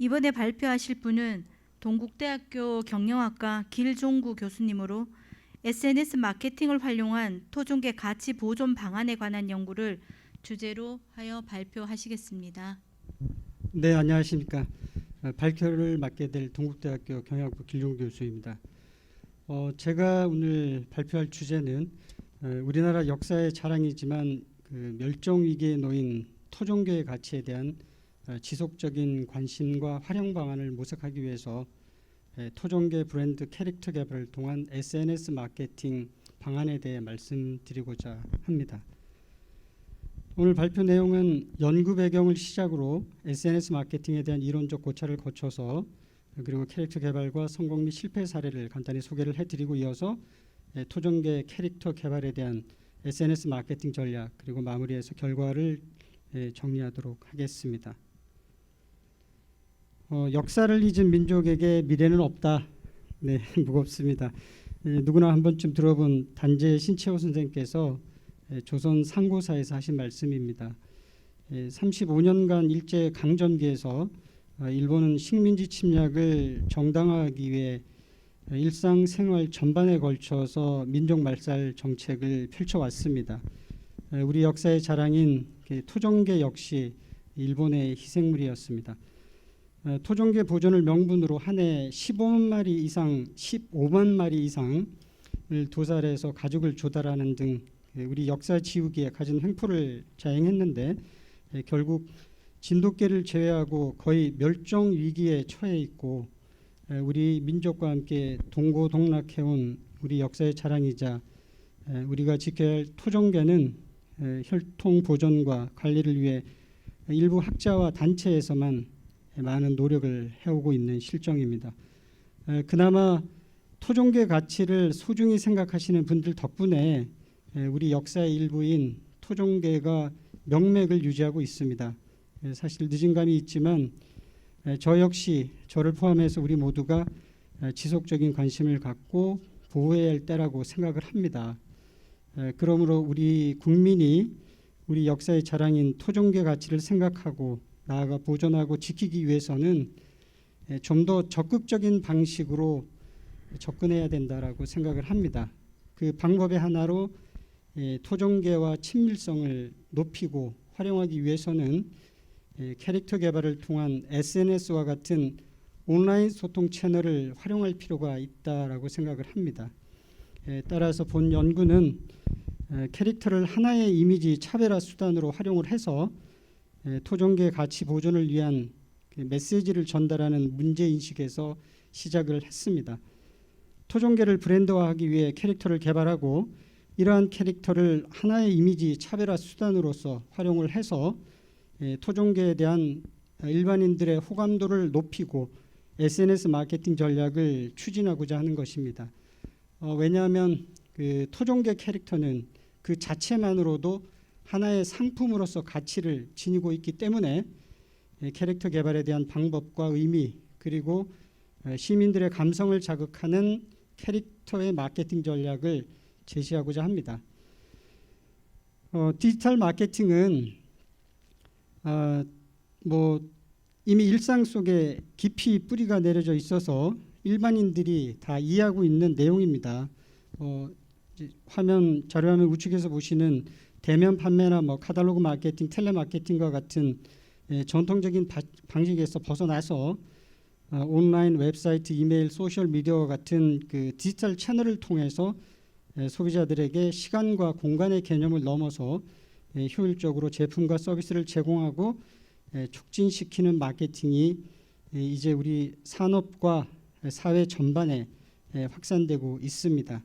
이번에 발표하실 분은 동국대학교 경영학과 길종구 교수님으로 SNS 마케팅을 활용한 토종계 가치 보존 방안에 관한 연구를 주제로 하여 발표하시겠습니다. 네, 안녕하십니까. 발표를 맡게 될 동국대학교 경영학부 길종구 교수입니다. 제가 오늘 발표할 주제는 우리나라 역사의 자랑이지만 그 멸종 위기에 놓인 토종계의 가치에 대한 지속적인 관심과 활용 방안을 모색하기 위해서 토종계 브랜드 캐릭터 개발을 통한 SNS 마케팅 방안에 대해 말씀드리고자 합니다. 오늘 발표 내용은 연구 배경을 시작으로 SNS 마케팅에 대한 이론적 고찰을 거쳐서 그리고 캐릭터 개발과 성공 및 실패 사례를 간단히 소개를 해드리고 이어서 토종계 캐릭터 개발에 대한 SNS 마케팅 전략 그리고 마무리해서 결과를 정리하도록 하겠습니다. 역사를 잊은 민족에게 미래는 없다. 네, 무겁습니다. 누구나 한 번쯤 들어본 단재 신채호 선생님께서 조선 상고사에서 하신 말씀입니다. 35년간 일제 강점기에서 일본은 식민지 침략을 정당화하기 위해 일상생활 전반에 걸쳐서 민족 말살 정책을 펼쳐왔습니다. 우리 역사의 자랑인 토종계 역시 일본의 희생물이었습니다. 토종계 보존을 명분으로 한 해 15만 마리 이상을 도살해서 가죽을 조달하는 등 우리 역사 지우기에 가진 횡포를 자행했는데 결국 진돗개를 제외하고 거의 멸종 위기에 처해 있고 우리 민족과 함께 동고동락해온 우리 역사의 자랑이자 우리가 지켜야 할 토종계는 혈통 보존과 관리를 위해 일부 학자와 단체에서만 많은 노력을 해오고 있는 실정입니다. 그나마 토종계 가치를 소중히 생각하시는 분들 덕분에 우리 역사의 일부인 토종계가 명맥을 유지하고 있습니다. 사실 늦은 감이 있지만 저 역시 저를 포함해서 우리 모두가 지속적인 관심을 갖고 보호해야 할 때라고 생각을 합니다. 그러므로 우리 국민이 우리 역사의 자랑인 토종계 가치를 생각하고 나아가 보존하고 지키기 위해서는 좀 더 적극적인 방식으로 접근해야 된다라고 생각을 합니다. 그 방법의 하나로 토종계와 친밀성을 높이고 활용하기 위해서는 캐릭터 개발을 통한 SNS와 같은 온라인 소통 채널을 활용할 필요가 있다라고 생각을 합니다. 따라서 본 연구는 캐릭터를 하나의 이미지 차별화 수단으로 활용을 해서 토종계 가치 보존을 위한 메시지를 전달하는 문제인식에서 시작을 했습니다. 토종계를 브랜드화하기 위해 캐릭터를 개발하고 이러한 캐릭터를 하나의 이미지 차별화 수단으로서 활용을 해서 토종계에 대한 일반인들의 호감도를 높이고 SNS 마케팅 전략을 추진하고자 하는 것입니다. 왜냐하면 그 토종계 캐릭터는 그 자체만으로도 하나의 상품으로서 가치를 지니고 있기 때문에 캐릭터 개발에 대한 방법과 의미 그리고 시민들의 감성을 자극하는 캐릭터의 마케팅 전략을 제시하고자 합니다. 디지털 마케팅은 이미 일상 속에 깊이 뿌리가 내려져 있어서 일반인들이 다 이해하고 있는 내용입니다. 자료화면 우측에서 보시는 대면 판매나 카탈로그 마케팅, 텔레마케팅과 같은 전통적인 방식에서 벗어나서 온라인, 웹사이트, 이메일, 소셜 미디어와 같은 그 디지털 채널을 통해서 소비자들에게 시간과 공간의 개념을 넘어서 효율적으로 제품과 서비스를 제공하고 촉진시키는 마케팅이 이제 우리 산업과 사회 전반에 확산되고 있습니다.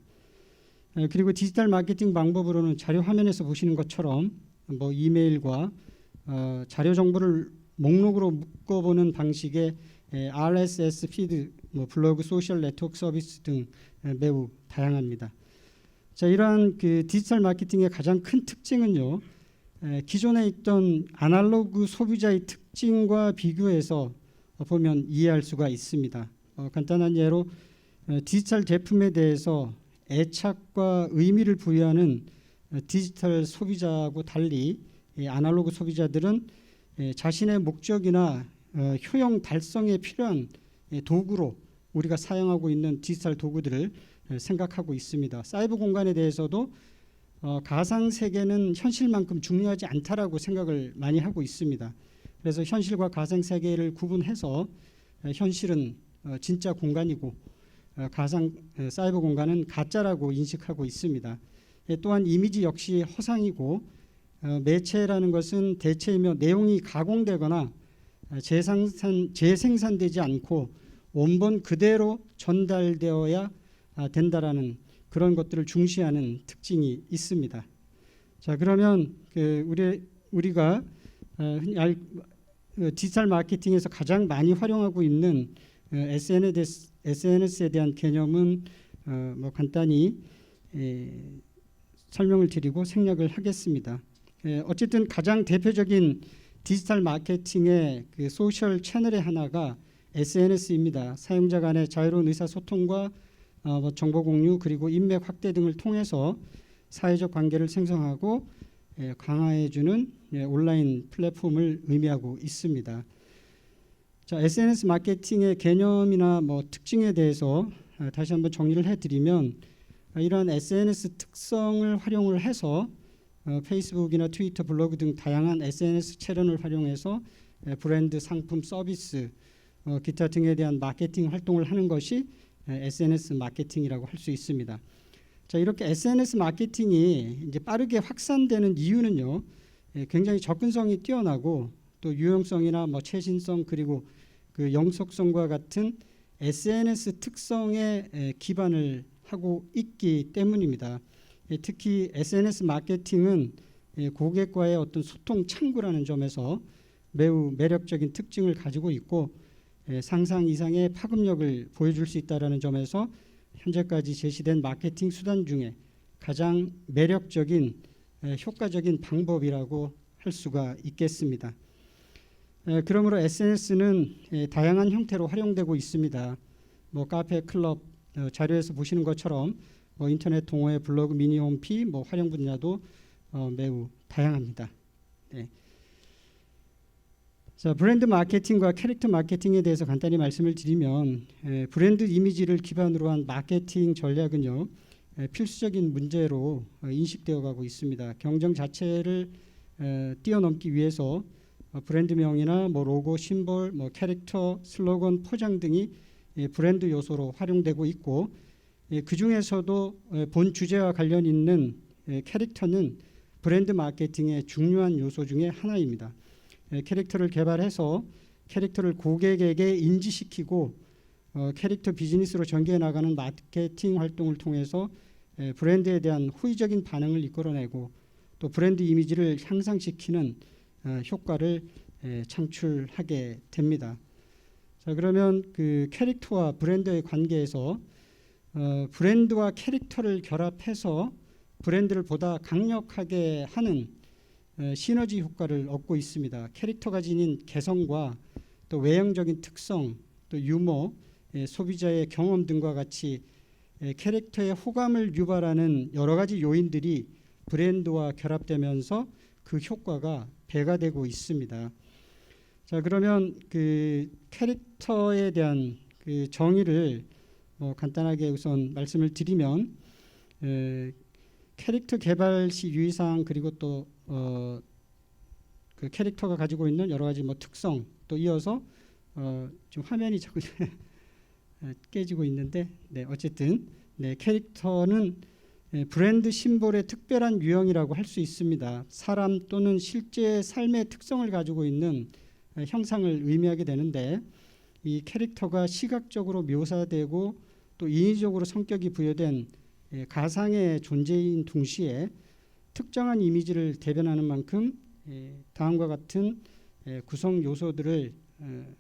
그리고 디지털 마케팅 방법으로는 자료 화면에서 보시는 것처럼 이메일과 자료 정보를 목록으로 묶어보는 방식의 RSS 피드, 블로그, 소셜 네트워크 서비스 등 매우 다양합니다. 자, 이러한 그 디지털 마케팅의 가장 큰 특징은요, 기존에 있던 아날로그 소비자의 특징과 비교해서 보면 이해할 수가 있습니다. 간단한 예로 디지털 제품에 대해서 애착과 의미를 부여하는 디지털 소비자하고 달리 아날로그 소비자들은 자신의 목적이나 효용 달성에 필요한 도구로 우리가 사용하고 있는 디지털 도구들을 생각하고 있습니다. 사이버 공간에 대해서도 가상 세계는 현실만큼 중요하지 않다라고 생각을 많이 하고 있습니다. 그래서 현실과 가상 세계를 구분해서 현실은 진짜 공간이고 가상 사이버 공간은 가짜라고 인식하고 있습니다. 또한 이미지 역시 허상이고 매체라는 것은 대체이며 내용이 가공되거나 재생산되지 않고 원본 그대로 전달되어야 된다라는 그런 것들을 중시하는 특징이 있습니다. 자, 그러면 우리가 흔히 디지털 마케팅에서 가장 많이 활용하고 있는 SNS에 대한 개념은 뭐 간단히 설명을 드리고 생략을 하겠습니다. 어쨌든 가장 대표적인 디지털 마케팅의 그 소셜 채널의 하나가 SNS입니다. 사용자 간의 자유로운 의사소통과 정보 공유 그리고 인맥 확대 등을 통해서 사회적 관계를 생성하고 강화해주는 온라인 플랫폼을 의미하고 있습니다. 자, SNS 마케팅의 개념이나 뭐 특징에 대해서 다시 한번 정리를 해드리면 이러한 SNS 특성을 활용을 해서 페이스북이나 트위터, 블로그 등 다양한 SNS 채널을 활용해서 브랜드, 상품, 서비스, 기타 등에 대한 마케팅 활동을 하는 것이 SNS 마케팅이라고 할 수 있습니다. 자, 이렇게 SNS 마케팅이 이제 빠르게 확산되는 이유는요, 굉장히 접근성이 뛰어나고 또 유용성이나 뭐 최신성 그리고 그 영속성과 같은 SNS 특성에 기반을 하고 있기 때문입니다. 특히 SNS 마케팅은 고객과의 어떤 소통 창구라는 점에서 매우 매력적인 특징을 가지고 있고 상상 이상의 파급력을 보여줄 수 있다는 점에서 현재까지 제시된 마케팅 수단 중에 가장 매력적인 효과적인 방법이라고 할 수가 있겠습니다. 그러므로 SNS는 다양한 형태로 활용되고 있습니다. 뭐 카페, 클럽, 자료에서 보시는 것처럼 뭐 인터넷 동호회, 블로그, 미니 홈피, 뭐 활용 분야도 매우 다양합니다. 네. 자, 브랜드 마케팅과 캐릭터 마케팅에 대해서 간단히 말씀을 드리면 브랜드 이미지를 기반으로 한 마케팅 전략은요, 필수적인 문제로 인식되어 가고 있습니다. 경쟁 자체를 뛰어넘기 위해서 브랜드명이나 뭐 로고, 심볼, 뭐 캐릭터, 슬로건, 포장 등이 브랜드 요소로 활용되고 있고 그 중에서도 본 주제와 관련 있는 캐릭터는 브랜드 마케팅의 중요한 요소 중에 하나입니다. 캐릭터를 개발해서 캐릭터를 고객에게 인지시키고 캐릭터 비즈니스로 전개해 나가는 마케팅 활동을 통해서 브랜드에 대한 호의적인 반응을 이끌어내고 또 브랜드 이미지를 향상시키는 효과를 창출하게 됩니다. 자, 그러면 그 캐릭터와 브랜드의 관계에서 브랜드와 캐릭터를 결합해서 브랜드를 보다 강력하게 하는 시너지 효과를 얻고 있습니다. 캐릭터가 지닌 개성과 또 외형적인 특성, 또 유머, 소비자의 경험 등과 같이 캐릭터의 호감을 유발하는 여러 가지 요인들이 브랜드와 결합되면서 그 효과가 배가 되고 있습니다. 자, 그러면 그 캐릭터에 대한 그 정의를 간단하게 우선 말씀을 드리면 캐릭터 개발 시 유의사항 그리고 또 그 캐릭터가 가지고 있는 여러 가지 뭐 특성 또 이어서 지금 화면이 자꾸 깨지고 있는데 어쨌든 캐릭터는 브랜드 심볼의 특별한 유형이라고 할 수 있습니다. 사람 또는 실제 삶의 특성을 가지고 있는 형상을 의미하게 되는데 이 캐릭터가 시각적으로 묘사되고 또 인위적으로 성격이 부여된 가상의 존재인 동시에 특정한 이미지를 대변하는 만큼 다음과 같은 구성 요소들을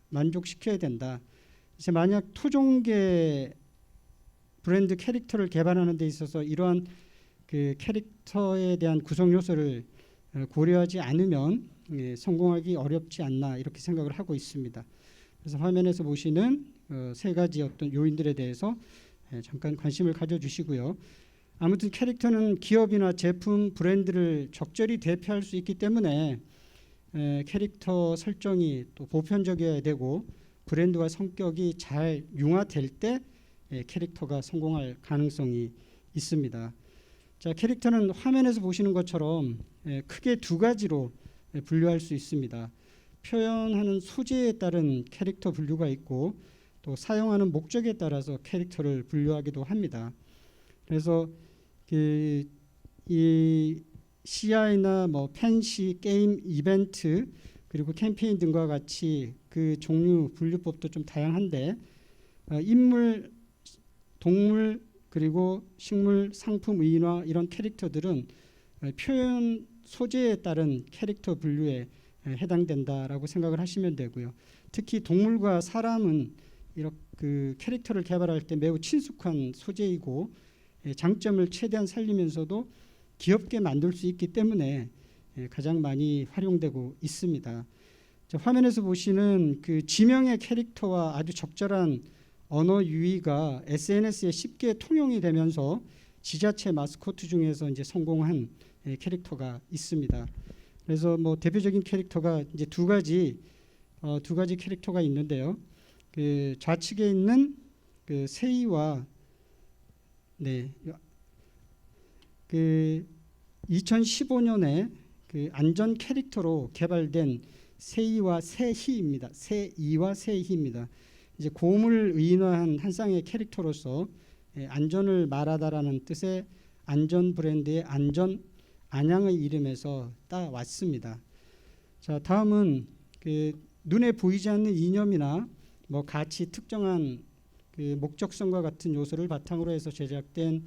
만족시켜야 된다. 이제 만약 토종계 브랜드 캐릭터를 개발하는 데 있어서 이러한 그 캐릭터에 대한 구성 요소를 고려하지 않으면 성공하기 어렵지 않나 이렇게 생각을 하고 있습니다. 그래서 화면에서 보시는 세 가지 어떤 요인들에 대해서 잠깐 관심을 가져주시고요. 아무튼 캐릭터는 기업이나 제품, 브랜드를 적절히 대표할 수 있기 때문에 캐릭터 설정이 또 보편적이어야 되고 브랜드와 성격이 잘 융화될 때 캐릭터가 성공할 가능성이 있습니다. 자, 캐릭터는 화면에서 보시는 것처럼 크게 두 가지로 분류할 수 있습니다. 표현하는 소재에 따른 캐릭터 분류가 있고 또 사용하는 목적에 따라서 캐릭터를 분류하기도 합니다. 그래서 이 CI나 뭐 팬시, 게임, 이벤트 그리고 캠페인 등과 같이 그 종류 분류법도 좀 다양한데 인물, 동물 그리고 식물, 상품, 의인화 이런 캐릭터들은 표현 소재에 따른 캐릭터 분류에 해당된다라고 생각을 하시면 되고요. 특히 동물과 사람은 이렇게 그 캐릭터를 개발할 때 매우 친숙한 소재이고 장점을 최대한 살리면서도 귀엽게 만들 수 있기 때문에 가장 많이 활용되고 있습니다. 자, 화면에서 보시는 그 지명의 캐릭터와 아주 적절한 언어 유희가 SNS에 쉽게 통용이 되면서 지자체 마스코트 중에서 이제 성공한 캐릭터가 있습니다. 그래서 뭐 대표적인 캐릭터가 이제 두 가지 캐릭터가 있는데요. 그 좌측에 있는 그 세이와 그 2015년에 그 안전 캐릭터로 개발된 세이와 세희입니다. 세이와 세희입니다. 이제 고음을 의인화한 한 쌍의 캐릭터로서 안전을 말하다라는 뜻의 안전 브랜드의 안양의 이름에서 따왔습니다. 자, 다음은 그 눈에 보이지 않는 이념이나 뭐 가치 특정한 그 목적성과 같은 요소를 바탕으로 해서 제작된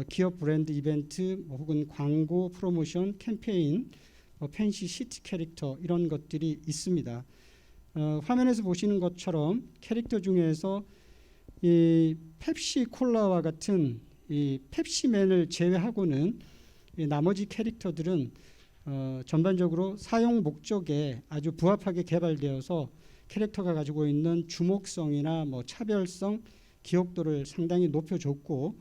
기업 브랜드 이벤트 혹은 광고 프로모션 캠페인 팬시 시티 캐릭터 이런 것들이 있습니다. 화면에서 보시는 것처럼 캐릭터 중에서 이 펩시 콜라와 같은 이 펩시맨을 제외하고는 이 나머지 캐릭터들은 전반적으로 사용 목적에 아주 부합하게 개발되어서 캐릭터가 가지고 있는 주목성이나 뭐 차별성, 기억도를 상당히 높여줬고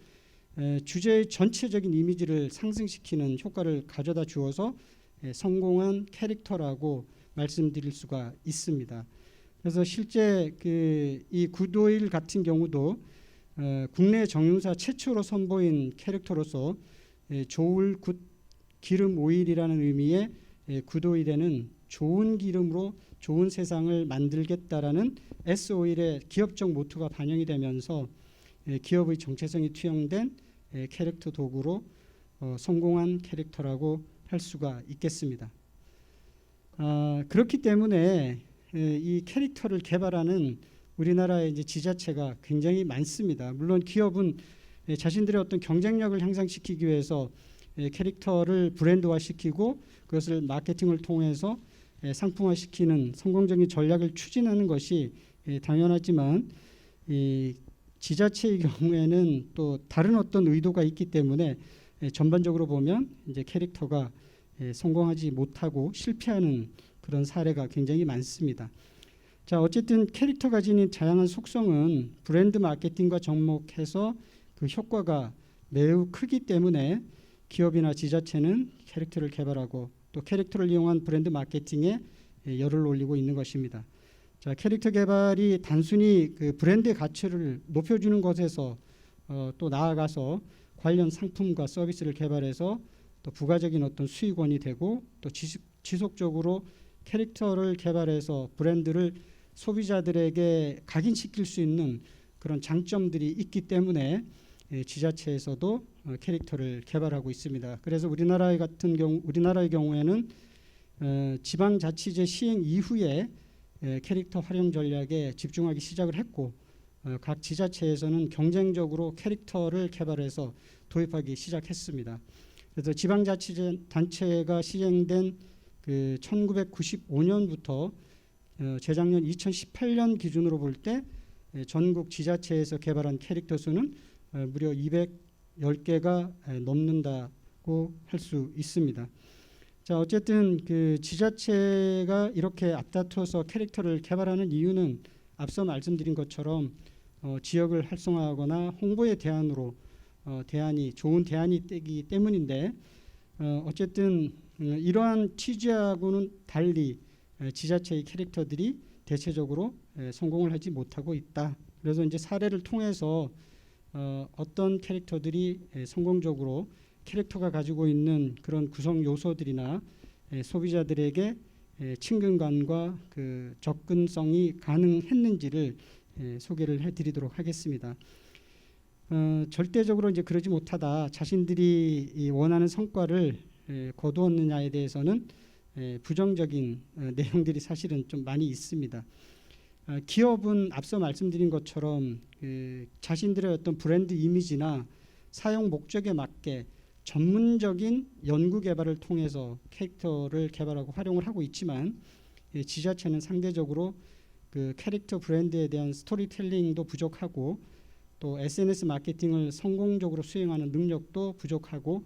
주제의 전체적인 이미지를 상승시키는 효과를 가져다 주어서 성공한 캐릭터라고 말씀드릴 수가 있습니다. 그래서 실제 이 굿오일 같은 경우도 국내 정유사 최초로 선보인 캐릭터로서 좋을 굿 기름 오일이라는 의미의 굿오일에는 좋은 기름으로 좋은 세상을 만들겠다라는 S오일의 기업적 모토가 반영이 되면서 기업의 정체성이 투영된 캐릭터 도구로 성공한 캐릭터라고 할 수가 있겠습니다. 그렇기 때문에 이 캐릭터를 개발하는 우리나라의 이제 지자체가 굉장히 많습니다. 물론 기업은 자신들의 어떤 경쟁력을 향상시키기 위해서 캐릭터를 브랜드화시키고 그것을 마케팅을 통해서 상품화시키는 성공적인 전략을 추진하는 것이 당연하지만 이 지자체의 경우에는 또 다른 어떤 의도가 있기 때문에 전반적으로 보면 이제 캐릭터가 성공하지 못하고 실패하는 그런 사례가 굉장히 많습니다. 자, 어쨌든 캐릭터가 지닌 다양한 속성은 브랜드 마케팅과 접목해서 그 효과가 매우 크기 때문에 기업이나 지자체는 캐릭터를 개발하고 또 캐릭터를 이용한 브랜드 마케팅에 열을 올리고 있는 것입니다. 자, 캐릭터 개발이 단순히 그 브랜드의 가치를 높여주는 것에서 또 나아가서 관련 상품과 서비스를 개발해서 또 부가적인 어떤 수익원이 되고 또 지속적으로 캐릭터를 개발해서 브랜드를 소비자들에게 각인시킬 수 있는 그런 장점들이 있기 때문에 지자체에서도 캐릭터를 개발하고 있습니다. 그래서 우리나라의 경우에는 지방자치제 시행 이후에 캐릭터 활용 전략에 집중하기 시작을 했고 각 지자체에서는 경쟁적으로 캐릭터를 개발해서 도입하기 시작했습니다. 그래서 지방자치제 단체가 시행된 그 1995년부터 재작년 2018년 기준으로 볼 때 전국 지자체에서 개발한 캐릭터 수는 무려 210개가 넘는다고 할 수 있습니다. 자, 어쨌든 그 지자체가 이렇게 앞다퉈서 캐릭터를 개발하는 이유는 앞서 말씀드린 것처럼 지역을 활성화하거나 홍보의 대안으로 좋은 대안이 되기 때문인데 어쨌든 이러한 취지하고는 달리 지자체의 캐릭터들이 대체적으로 성공을 하지 못하고 있다. 그래서 이제 사례를 통해서 어떤 캐릭터들이 성공적으로 캐릭터가 가지고 있는 그런 구성 요소들이나 소비자들에게 친근감과 그 접근성이 가능했는지를 소개를 해드리도록 하겠습니다. 절대적으로 이제 그러지 못하다, 자신들이 이 원하는 성과를 거두었느냐에 대해서는 부정적인 내용들이 사실은 좀 많이 있습니다. 기업은 앞서 말씀드린 것처럼 자신들의 어떤 브랜드 이미지나 사용 목적에 맞게 전문적인 연구 개발을 통해서 캐릭터를 개발하고 활용을 하고 있지만, 지자체는 상대적으로 그 캐릭터 브랜드에 대한 스토리텔링도 부족하고, 또 SNS 마케팅을 성공적으로 수행하는 능력도 부족하고,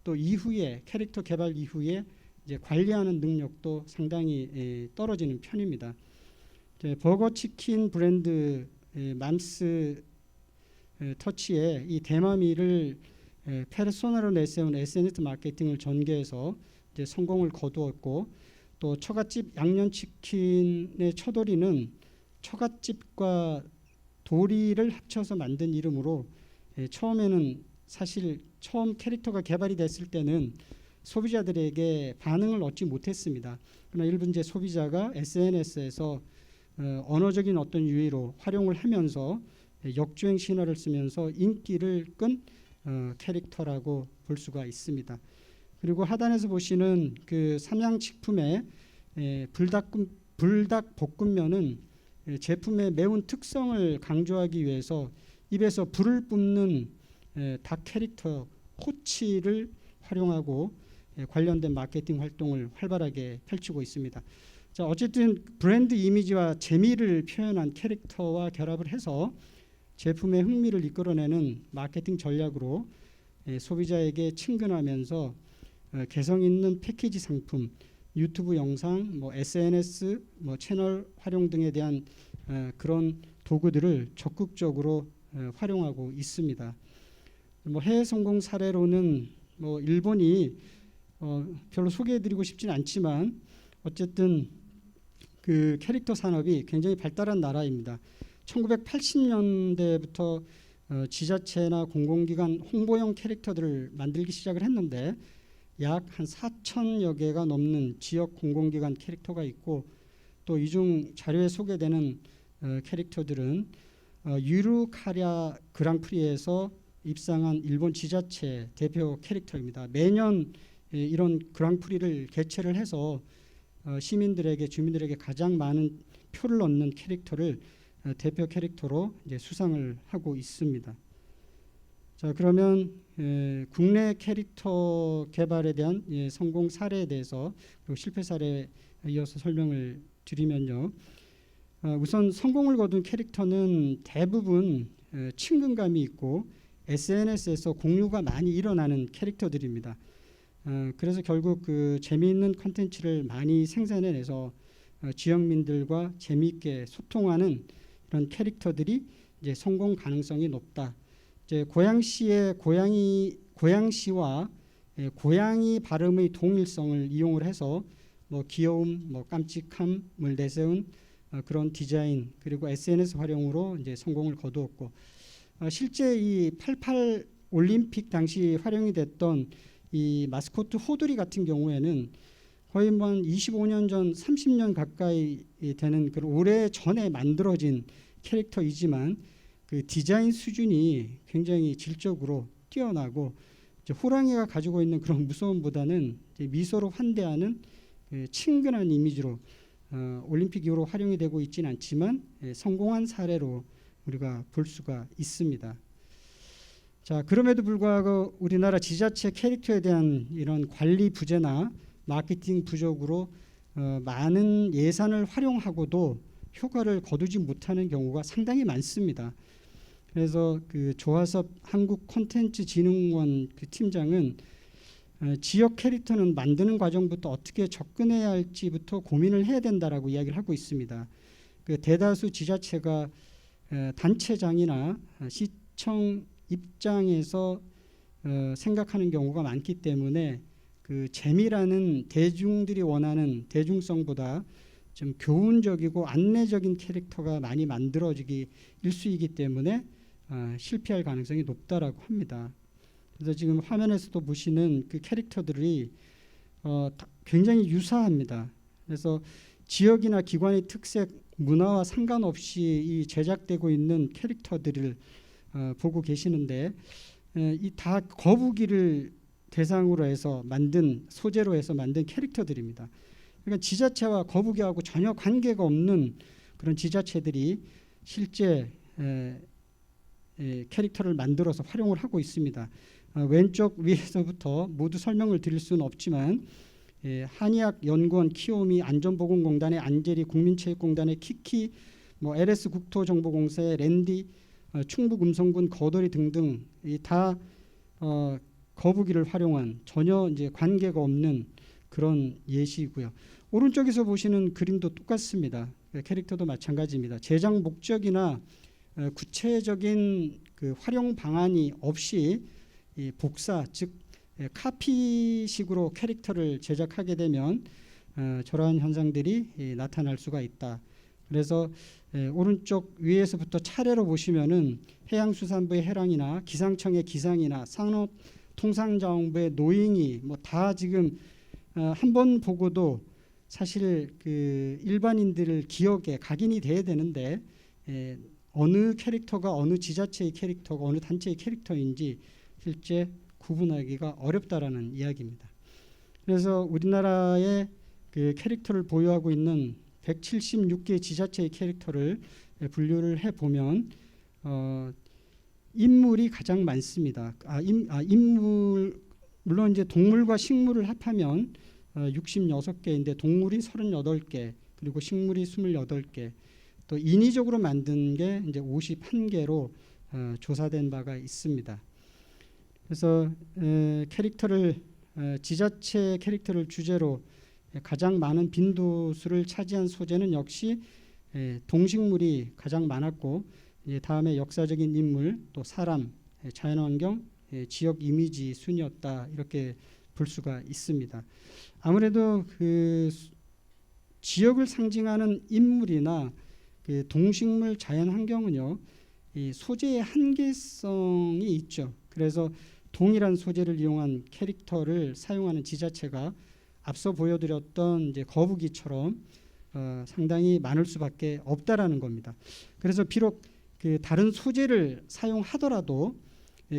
또 이후에 캐릭터 개발 이후에 이제 관리하는 능력도 상당히 떨어지는 편입니다. 버거치킨 브랜드 맘스 터치의 이 대마미를 페르소나로 내세운 SNS 마케팅을 전개해서 이제 성공을 거두었고, 또 처갓집 양념치킨의 처돌이는 처갓집과 도리를 합쳐서 만든 이름으로 처음에는 사실 처음 캐릭터가 개발이 됐을 때는 소비자들에게 반응을 얻지 못했습니다. 그러나 일부 이제 소비자가 SNS에서 언어적인 어떤 유희로 활용을 하면서 역주행 신화를 쓰면서 인기를 끈 캐릭터라고 볼 수가 있습니다. 그리고 하단에서 보시는 그 삼양식품의 불닭볶음면은 제품의 매운 특성을 강조하기 위해서 입에서 불을 뿜는 닭 캐릭터 호치를 활용하고 관련된 마케팅 활동을 활발하게 펼치고 있습니다. 자, 어쨌든 브랜드 이미지와 재미를 표현한 캐릭터와 결합을 해서 제품의 흥미를 이끌어내는 마케팅 전략으로 소비자에게 친근하면서 개성 있는 패키지 상품, 유튜브 영상, SNS, 채널 활용 등에 대한 그런 도구들을 적극적으로 활용하고 있습니다. 해외 성공 사례로는 일본이 별로 소개해드리고 싶지는 않지만 어쨌든 그 캐릭터 산업이 굉장히 발달한 나라입니다. 1980년대부터 지자체나 공공기관 홍보용 캐릭터들을 만들기 시작을 했는데 약 한 4천여 개가 넘는 지역 공공기관 캐릭터가 있고, 또 이 중 자료에 소개되는 캐릭터들은 유루카랴 그랑프리에서 입상한 일본 지자체 대표 캐릭터입니다. 매년 이런 그랑프리를 개최를 해서 시민들에게, 주민들에게 가장 많은 표를 얻는 캐릭터를 대표 캐릭터로 이제 수상을 하고 있습니다. 자, 그러면 국내 캐릭터 개발에 대한 성공 사례에 대해서, 그리고 실패 사례에 이어서 설명을 드리면요. 우선 성공을 거둔 캐릭터는 대부분 친근감이 있고 SNS에서 공유가 많이 일어나는 캐릭터들입니다. 그래서 결국 그 재미있는 컨텐츠를 많이 생산해내서 지역민들과 재미있게 소통하는 이런 캐릭터들이 이제 성공 가능성이 높다. 이제 고양시와 고양이 발음의 동일성을 이용을 해서 귀여움, 깜찍함을 내세운 그런 디자인, 그리고 SNS 활용으로 이제 성공을 거두었고, 실제 이 88 올림픽 당시 활용이 됐던 이 마스코트 호두리 같은 경우에는 거의 25년 전, 30년 가까이 되는 그 오래 전에 만들어진 캐릭터이지만 그 디자인 수준이 굉장히 질적으로 뛰어나고, 이제 호랑이가 가지고 있는 그런 무서움보다는 미소로 환대하는 친근한 이미지로 올림픽 이후로 활용이 되고 있지는 않지만 성공한 사례로 우리가 볼 수가 있습니다. 자, 그럼에도 불구하고 우리나라 지자체 캐릭터에 대한 이런 관리 부재나 마케팅 부족으로 많은 예산을 활용하고도 효과를 거두지 못하는 경우가 상당히 많습니다. 그래서 그 조화섭 한국콘텐츠진흥원 그 팀장은 지역 캐릭터는 만드는 과정부터 어떻게 접근해야 할지부터 고민을 해야 된다라고 이야기를 하고 있습니다. 그 대다수 지자체가 단체장이나 시청 입장에서 생각하는 경우가 많기 때문에 그 재미라는 대중들이 원하는 대중성보다 좀 교훈적이고 안내적인 캐릭터가 많이 만들어지기 일수이기 때문에 실패할 가능성이 높다라고 합니다. 그래서 지금 화면에서도 보시는 그 캐릭터들이 굉장히 유사합니다. 그래서 지역이나 기관의 특색, 문화와 상관없이 이 제작되고 있는 캐릭터들을 보고 계시는데 이 다 거북이를 대상으로 해서 만든 소재로 해서 만든 캐릭터들입니다. 그러니까 지자체와 거북이하고 전혀 관계가 없는 그런 지자체들이 실제 캐릭터를 만들어서 활용을 하고 있습니다. 왼쪽 위에서부터 모두 설명을 드릴 수는 없지만 한의학연구원 키오미, 안전보건공단의 안젤이, 국민체육공단의 키키, LS 국토정보공사의 랜디, 충북음성군 거돌이 등등 다 거북이를 활용한 전혀 이제 관계가 없는 그런 예시이고요. 오른쪽에서 보시는 그림도 똑같습니다. 캐릭터도 마찬가지입니다. 제작 목적이나 구체적인 그 활용 방안이 없이 복사, 즉 카피식으로 캐릭터를 제작하게 되면 저러한 현상들이 나타날 수가 있다. 그래서 오른쪽 위에서부터 차례로 보시면은 해양수산부의 해랑이나 기상청의 기상이나 산업통상자원부의 노잉이 다 지금 한 번 보고도 사실 그 일반인들 기억에 각인이 돼야 되는데 어느 캐릭터가 어느 지자체의 캐릭터가 어느 단체의 캐릭터인지 실제 구분하기가 어렵다라는 이야기입니다. 그래서 우리나라의 그 캐릭터를 보유하고 있는 176개의 지자체의 캐릭터를 분류를 해 보면 인물이 가장 많습니다. 인물 물론 이제 동물과 식물을 합하면 66개인데 동물이 38개 그리고 식물이 28개 또 인위적으로 만든 게 이제 51개로 조사된 바가 있습니다. 그래서 지자체 캐릭터를 주제로 가장 많은 빈도수를 차지한 소재는 역시 동식물이 가장 많았고 다음에 역사적인 인물, 또 사람, 자연환경, 지역 이미지 순이었다 이렇게 볼 수가 있습니다. 아무래도 그 지역을 상징하는 인물이나 그 동식물, 자연환경은요 이 소재의 한계성이 있죠. 그래서 동일한 소재를 이용한 캐릭터를 사용하는 지자체가 앞서 보여드렸던 이제 거북이처럼 상당히 많을 수밖에 없다라는 겁니다. 그래서 비록 그 다른 소재를 사용하더라도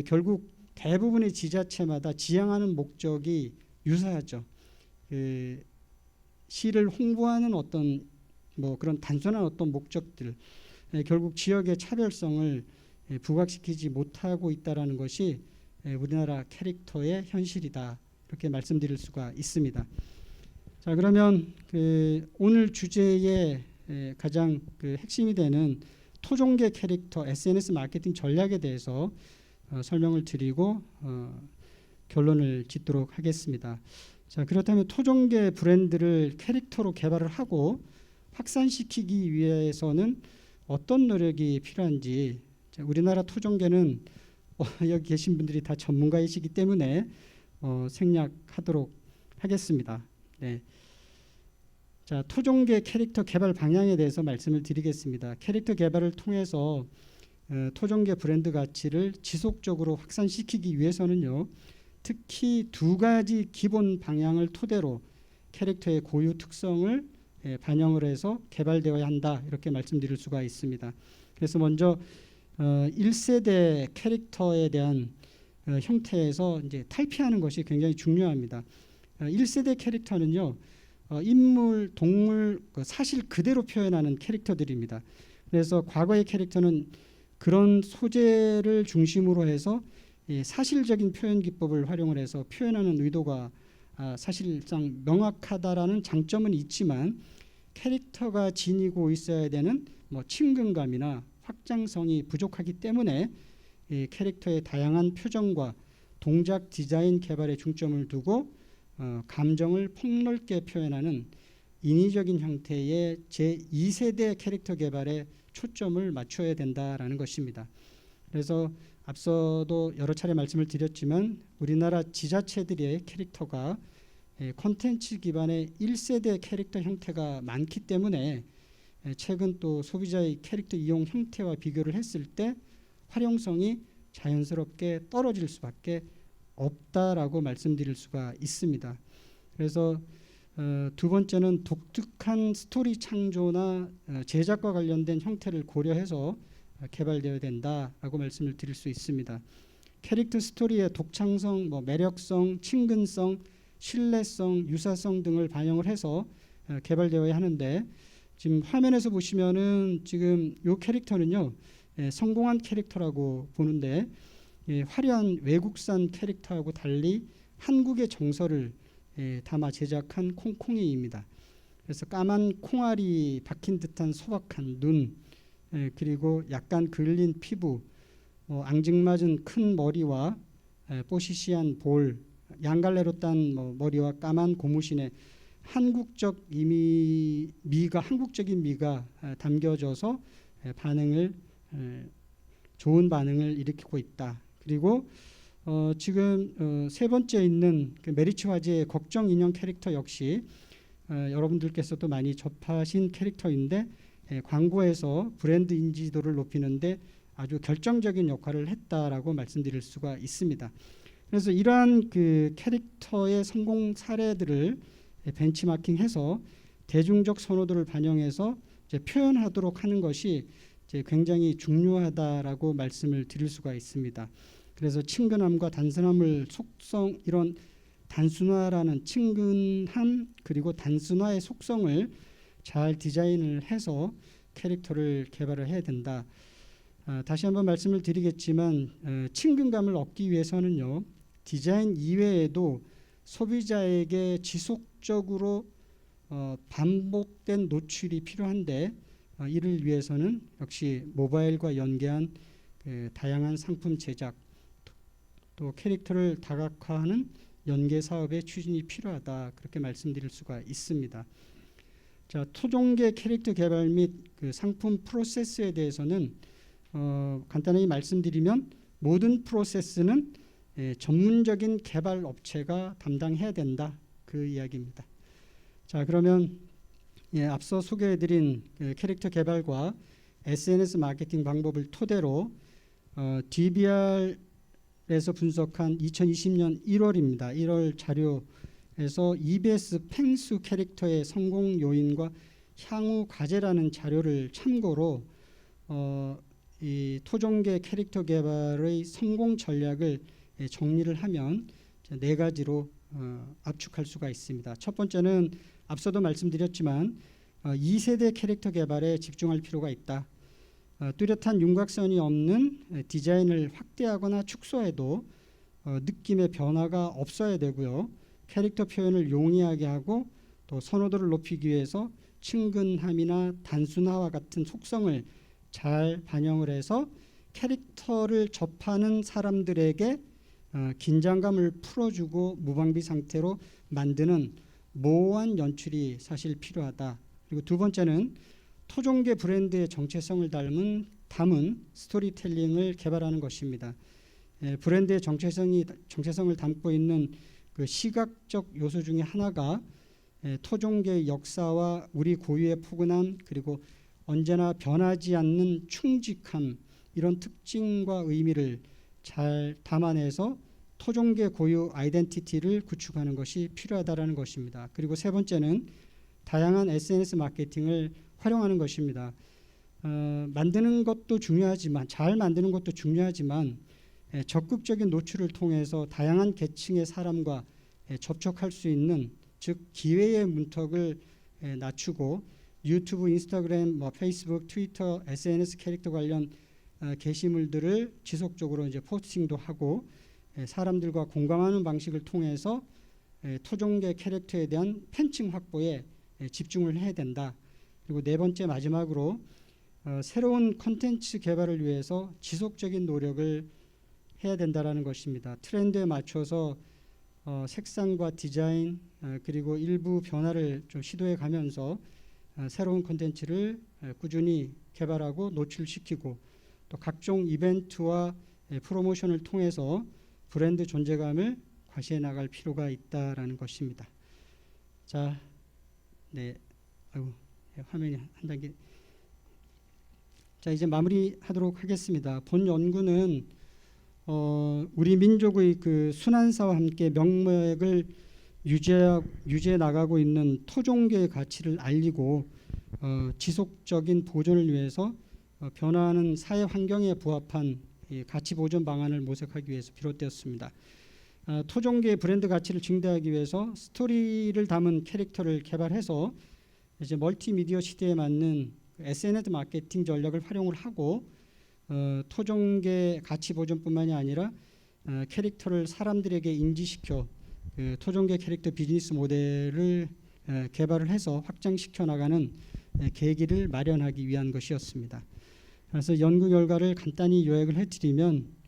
결국 대부분의 지자체마다 지향하는 목적이 유사하죠. 그 시를 홍보하는 어떤 그런 단순한 어떤 목적들, 결국 지역의 차별성을 부각시키지 못하고 있다라는 것이 우리나라 캐릭터의 현실이다. 이렇게 말씀드릴 수가 있습니다. 자, 그러면 그 오늘 주제의 가장 그 핵심이 되는 토종계 캐릭터 SNS 마케팅 전략에 대해서 설명을 드리고 결론을 짓도록 하겠습니다. 자, 그렇다면 토종계 브랜드를 캐릭터로 개발을 하고 확산시키기 위해서는 어떤 노력이 필요한지, 우리나라 토종계는 여기 계신 분들이 다 전문가이시기 때문에 생략하도록 하겠습니다. 네. 자, 토종계 캐릭터 개발 방향에 대해서 말씀을 드리겠습니다. 캐릭터 개발을 통해서 토종계 브랜드 가치를 지속적으로 확산시키기 위해서는요, 특히 두 가지 기본 방향을 토대로 캐릭터의 고유 특성을 반영을 해서 개발되어야 한다 이렇게 말씀드릴 수가 있습니다. 그래서 먼저 1세대 캐릭터에 대한 형태에서 이제 탈피하는 것이 굉장히 중요합니다. 1세대 캐릭터는요, 인물, 동물, 사실 그대로 표현하는 캐릭터들입니다. 그래서 과거의 캐릭터는 그런 소재를 중심으로 해서 사실적인 표현 기법을 활용을 해서 표현하는 의도가 사실상 명확하다라는 장점은 있지만 캐릭터가 지니고 있어야 되는 친근감이나 확장성이 부족하기 때문에 캐릭터의 다양한 표정과 동작 디자인 개발에 중점을 두고 감정을 폭넓게 표현하는 인위적인 형태의 제2세대 캐릭터 개발에 초점을 맞춰야 된다라는 것입니다. 그래서 앞서도 여러 차례 말씀을 드렸지만 우리나라 지자체들의 캐릭터가 콘텐츠 기반의 1세대 캐릭터 형태가 많기 때문에 최근 또 소비자의 캐릭터 이용 형태와 비교를 했을 때 활용성이 자연스럽게 떨어질 수밖에 없다라고 말씀드릴 수가 있습니다. 그래서 두 번째는 독특한 스토리 창조나 제작과 관련된 형태를 고려해서 개발되어야 된다라고 말씀을 드릴 수 있습니다. 캐릭터 스토리의 독창성, 매력성, 친근성, 신뢰성, 유사성 등을 반영을 해서 개발되어야 하는데 지금 화면에서 보시면은 지금 이 캐릭터는요 성공한 캐릭터라고 보는데 화려한 외국산 캐릭터하고 달리 한국의 정서를 담아 제작한 콩콩이입니다. 그래서 까만 콩알이 박힌 듯한 소박한 눈, 그리고 약간 그을린 피부, 앙증맞은 큰 머리와 뽀시시한 볼, 양갈래로 딴 머리와 까만 고무신에 한국적인 미가 담겨져서 좋은 반응을 일으키고 있다. 그리고 지금 세 번째 있는 그 메리츠 화제의 걱정 인형 캐릭터 역시 여러분들께서도 많이 접하신 캐릭터인데 광고에서 브랜드 인지도를 높이는데 아주 결정적인 역할을 했다라고 말씀드릴 수가 있습니다. 그래서 이러한 그 캐릭터의 성공 사례들을 벤치마킹해서 대중적 선호도를 반영해서 이제 표현하도록 하는 것이 이제 굉장히 중요하다라고 말씀을 드릴 수가 있습니다. 그래서 친근함과 단순함을 속성 이런 단순화라는 친근함 그리고 단순화의 속성을 잘 디자인을 해서 캐릭터를 개발을 해야 된다. 다시 한번 말씀을 드리겠지만 친근감을 얻기 위해서는요 디자인 이외에도 소비자에게 지속적으로 반복된 노출이 필요한데 이를 위해서는 역시 모바일과 연계한 다양한 상품 제작 또 캐릭터를 다각화하는 연계 사업의 추진이 필요하다 그렇게 말씀드릴 수가 있습니다. 자, 토종계 캐릭터 개발 및 그 상품 프로세스에 대해서는 간단히 말씀드리면 모든 프로세스는 전문적인 개발 업체가 담당해야 된다 그 이야기입니다. 자, 그러면 앞서 소개해드린 캐릭터 개발과 SNS 마케팅 방법을 토대로 DBR에서 분석한 2020년 1월입니다. 1월 자료에서 EBS 펭수 캐릭터의 성공 요인과 향후 과제라는 자료를 참고로 이 토종계 캐릭터 개발의 성공 전략을 정리를 하면 네 가지로 압축할 수가 있습니다. 첫 번째는 앞서도 말씀드렸지만 2세대 캐릭터 개발에 집중할 필요가 있다. 뚜렷한 윤곽선이 없는 디자인을 확대하거나 축소해도 느낌의 변화가 없어야 되고요. 캐릭터 표현을 용이하게 하고 또 선호도를 높이기 위해서 친근함이나 단순화와 같은 속성을 잘 반영을 해서 캐릭터를 접하는 사람들에게 긴장감을 풀어주고 무방비 상태로 만드는 모호한 연출이 사실 필요하다. 그리고 두 번째는 토종계 브랜드의 정체성을 담은 스토리텔링을 개발하는 것입니다. 브랜드의 정체성을 담고 있는 그 시각적 요소 중에 하나가 토종계의 역사와 우리 고유의 포근함 그리고 언제나 변하지 않는 충직함 이런 특징과 의미를 잘 담아내서 토종계 고유 아이덴티티를 구축하는 것이 필요하다라는 것입니다. 그리고 세 번째는 다양한 SNS 마케팅을 활용하는 것입니다. 만드는 것도 중요하지만 잘 만드는 것도 중요하지만 적극적인 노출을 통해서 다양한 계층의 사람과 접촉할 수 있는 즉 기회의 문턱을 낮추고 유튜브, 인스타그램, 페이스북, 트위터, SNS 캐릭터 관련 게시물들을 지속적으로 이제 포스팅도 하고 사람들과 공감하는 방식을 통해서 토종계 캐릭터에 대한 팬층 확보에 집중을 해야 된다. 그리고 네 번째 마지막으로 새로운 콘텐츠 개발을 위해서 지속적인 노력을 해야 된다라는 것입니다. 트렌드에 맞춰서 색상과 디자인 그리고 일부 변화를 좀 시도해 가면서 새로운 콘텐츠를 꾸준히 개발하고 노출시키고 또 각종 이벤트와 프로모션을 통해서 브랜드 존재감을 과시해 나갈 필요가 있다라는 것입니다. 자, 네, 아이고, 화면이 한 단계. 자, 이제 마무리하도록 하겠습니다. 본 연구는 우리 민족의 그 순환사와 함께 명맥을 유지해 나가고 있는 토종계의 가치를 알리고 지속적인 보존을 위해서 변화하는 사회 환경에 부합한 이 가치 보존 방안을 모색하기 위해서 비롯되었습니다. 토종계의 브랜드 가치를 증대하기 위해서 스토리를 담은 캐릭터를 개발해서 이제 멀티미디어 시대에 맞는 SNS 마케팅 전략을 활용을 하고 토종계 가치 보존뿐만이 아니라 캐릭터를 사람들에게 인지시켜 그 토종계 캐릭터 비즈니스 모델을 개발을 해서 확장시켜 나가는 계기를 마련하기 위한 것이었습니다. 그래서 연구 결과를 간단히 요약을 해드리면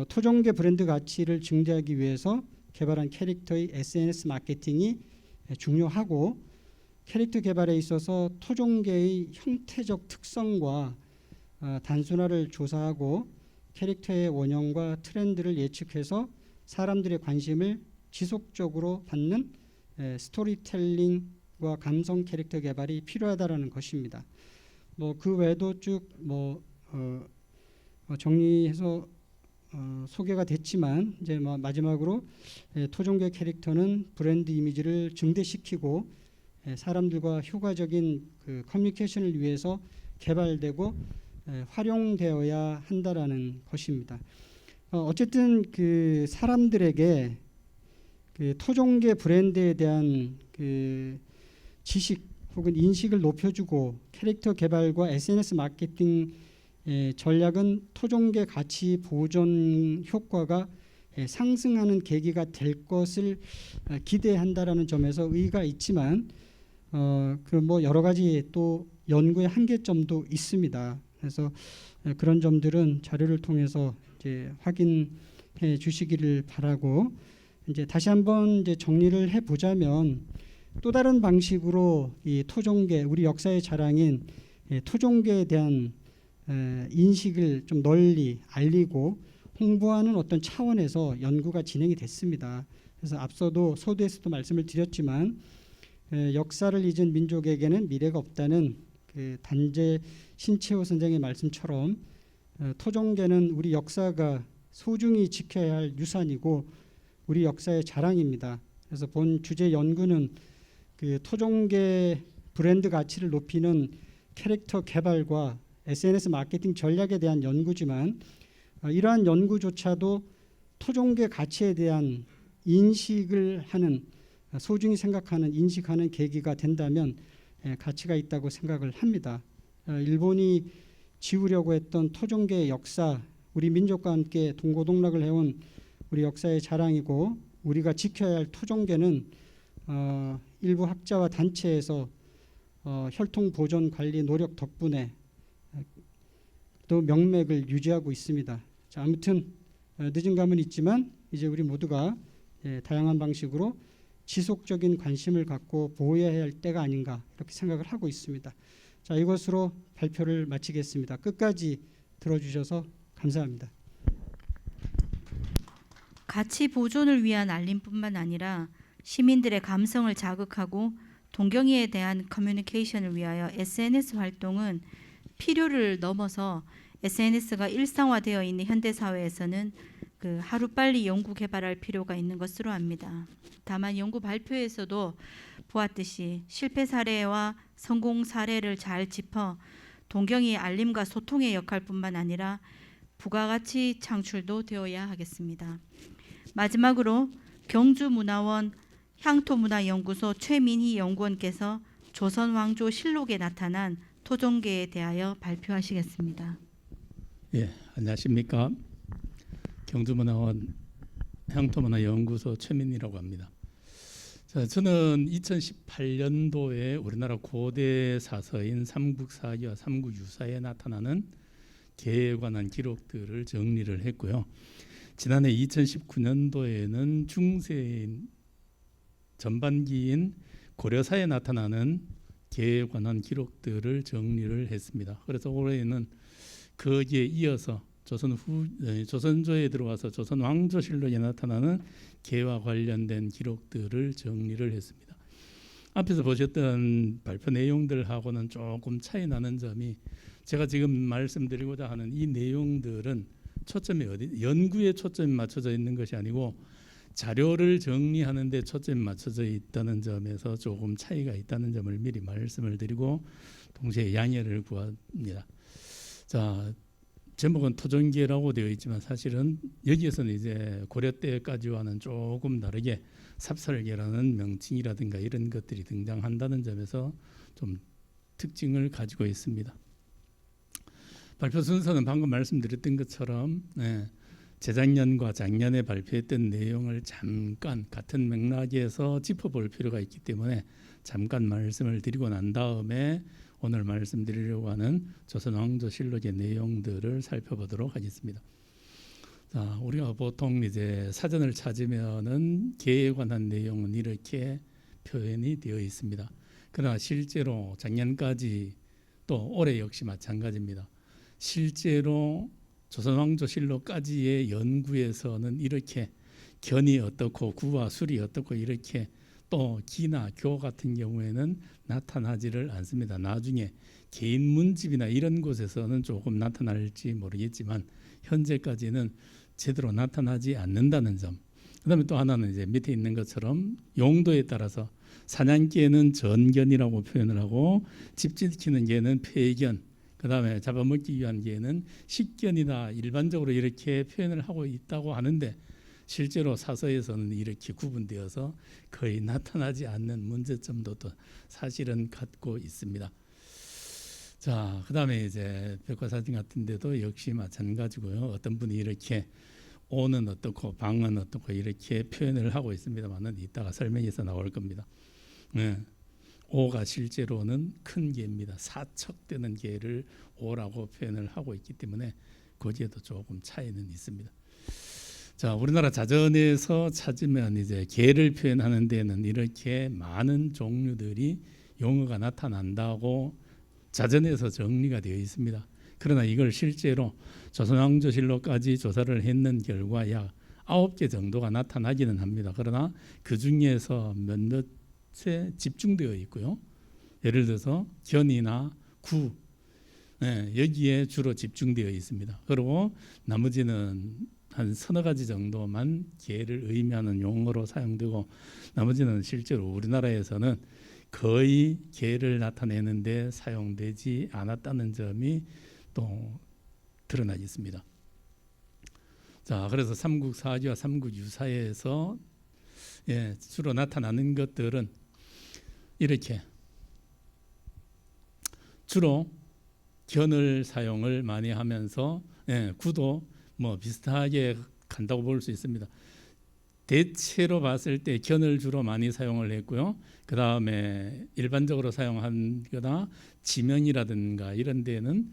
토종계 브랜드 가치를 증대하기 위해서 개발한 캐릭터의 SNS 마케팅이 중요하고 캐릭터 개발에 있어서 토종계의 형태적 특성과 단순화를 조사하고 캐릭터의 원형과 트렌드를 예측해서 사람들의 관심을 지속적으로 받는 스토리텔링과 감성 캐릭터 개발이 필요하다라는 것입니다. 그 외에도 쭉 정리해서 소개가 됐지만 이제 마지막으로 토종계 캐릭터는 브랜드 이미지를 증대시키고 사람들과 효과적인 그 커뮤니케이션을 위해서 개발되고 활용되어야 한다라는 것입니다. 어쨌든 그 사람들에게 그 토종계 브랜드에 대한 그 지식 혹은 인식을 높여주고 캐릭터 개발과 SNS 마케팅 전략은 토종계 가치 보존 효과가 상승하는 계기가 될 것을 기대한다라는 점에서 의의가 있지만 그 여러 가지 또 연구의 한계점도 있습니다. 그래서 그런 점들은 자료를 통해서 이제 확인해 주시기를 바라고 이제 다시 한번 이제 정리를 해 보자면 또 다른 방식으로 이 토종계 우리 역사의 자랑인 토종계에 대한 인식을 좀 널리 알리고 홍보하는 어떤 차원에서 연구가 진행이 됐습니다. 그래서 앞서도 서두에서도 말씀을 드렸지만 역사를 잊은 민족에게는 미래가 없다는 그 단재 신채호 선생의 말씀처럼 토종계는 우리 역사가 소중히 지켜야 할 유산이고 우리 역사의 자랑입니다. 그래서 본 주제 연구는 그 토종계 브랜드 가치를 높이는 캐릭터 개발과 SNS 마케팅 전략에 대한 연구지만 이러한 연구조차도 토종계 가치에 대한 인식을 하는 소중히 생각하는 인식하는 계기가 된다면 가치가 있다고 생각을 합니다. 일본이 지우려고 했던 토종계의 역사 우리 민족과 함께 동고동락을 해온 우리 역사의 자랑이고 우리가 지켜야 할 토종계는 일부 학자와 단체에서 혈통 보존 관리 노력 덕분에 또 명맥을 유지하고 있습니다. 자, 아무튼 늦은 감은 있지만 이제 우리 모두가 다양한 방식으로 지속적인 관심을 갖고 보호해야 할 때가 아닌가 이렇게 생각을 하고 있습니다. 자, 이것으로 발표를 마치겠습니다. 끝까지 들어주셔서 감사합니다. 가치 보존을 위한 알림뿐만 아니라 시민들의 감성을 자극하고 동경의에 대한 커뮤니케이션을 위하여 SNS 활동은 필요를 넘어서 SNS가 일상화되어 있는 현대 사회에서는 그 하루빨리 연구 개발할 필요가 있는 것으로 압니다. 다만 연구 발표에서도 보았듯이 실패 사례와 성공 사례를 잘 짚어 동경의 알림과 소통의 역할뿐만 아니라 부가가치 창출도 되어야 하겠습니다. 마지막으로 경주문화원 향토문화연구소 최민희 연구원께서 조선왕조실록에 나타난 토종계에 대하여 발표하시겠습니다. 예, 안녕하십니까. 경주문화원 향토문화연구소 최민희라고 합니다. 자, 저는 2018년도에 우리나라 고대 사서인 삼국사기와 삼국유사에 나타나는 계에 관한 기록들을 정리를 했고요. 지난해 2019년도에는 중세인 전반기인 고려사에 나타나는 계에 관한 기록들을 정리를 했습니다. 그래서 올해는 거기에 이어서 조선조에 들어와서 조선왕조실록에 나타나는 계와 관련된 기록들을 정리를 했습니다. 앞에서 보셨던 발표 내용들하고는 조금 차이 나는 점이 제가 지금 말씀드리고자 하는 이 내용들은 초점이 연구에 초점이 맞춰져 있는 것이 아니고 자료를 정리하는 데 초점이 맞춰져 있다는 점에서 조금 차이가 있다는 점을 미리 말씀을 드리고 동시에 양해를 구합니다. 자, 제목은 토종계라고 되어 있지만 사실은 여기에서는 이제 고려 때까지와는 조금 다르게 삽살계라는 명칭이라든가 이런 것들이 등장한다는 점에서 좀 특징을 가지고 있습니다. 발표 순서는 방금 말씀드렸던 것처럼 재작년과 작년에 발표했던 내용을 잠깐 같은 맥락에서 짚어볼 필요가 있기 때문에 잠깐 말씀을 드리고 난 다음에 오늘 말씀드리려고 하는 조선왕조실록의 내용들을 살펴보도록 하겠습니다. 자, 우리가 보통 이제 사전을 찾으면은 계에 관한 내용은 이렇게 표현이 되어 있습니다. 그러나 실제로 작년까지 또 올해 역시 마찬가지입니다. 실제로 조선왕조실록까지의 연구에서는 이렇게 견이 어떻고 구와 술이 어떻고 이렇게 또 기나 교 같은 경우에는 나타나지를 않습니다. 나중에 개인 문집이나 이런 곳에서는 조금 나타날지 모르겠지만 현재까지는 제대로 나타나지 않는다는 점. 그다음에 또 하나는 이제 밑에 있는 것처럼 용도에 따라서 사냥개는 전견이라고 표현을 하고 집 지키는 개는 폐견, 그다음에 잡아먹기 위한 개는 식견이다 일반적으로 이렇게 표현을 하고 있다고 하는데 실제로 사서에서는 이렇게 구분되어서 거의 나타나지 않는 문제점도 또 사실은 갖고 있습니다. 자, 그다음에 이제 백과사전 같은 데도 역시 마찬가지고요. 어떤 분이 이렇게 오는 어떻고 방은 어떻고 이렇게 표현을 하고 있습니다만은 이따가 설명에서 나올 겁니다. 오가 실제로는 큰 개입니다. 사척되는 개를 오라고 표현을 하고 있기 때문에 거기에도 조금 차이는 있습니다. 자, 우리나라 자전에서 찾으면 이제 개를 표현하는 데는 이렇게 많은 종류들이 용어가 나타난다고 자전에서 정리가 되어 있습니다. 그러나 이걸 실제로 조선왕조실록까지 조사를 했는 결과 약 9개 정도가 나타나기는 합니다. 그러나 그 중에서 몇몇에 집중되어 있고요. 예를 들어서 견이나 구 여기에 주로 집중되어 있습니다. 그리고 나머지는 한 서너 가지 정도만 개를 의미하는 용어로 사용되고 나머지는 실제로 우리나라에서는 거의 개를 나타내는데 사용되지 않았다는 점이 또 드러나 있습니다. 자, 그래서 삼국사기와 삼국유사에서 주로 나타나는 것들은 이렇게 주로 견을 사용을 많이 하면서 구도 뭐 비슷하게 간다고 볼 수 있습니다. 대체로 봤을 때 견을 주로 많이 사용을 했고요. 그 다음에 일반적으로 사용한 거나 지명이라든가 이런 데는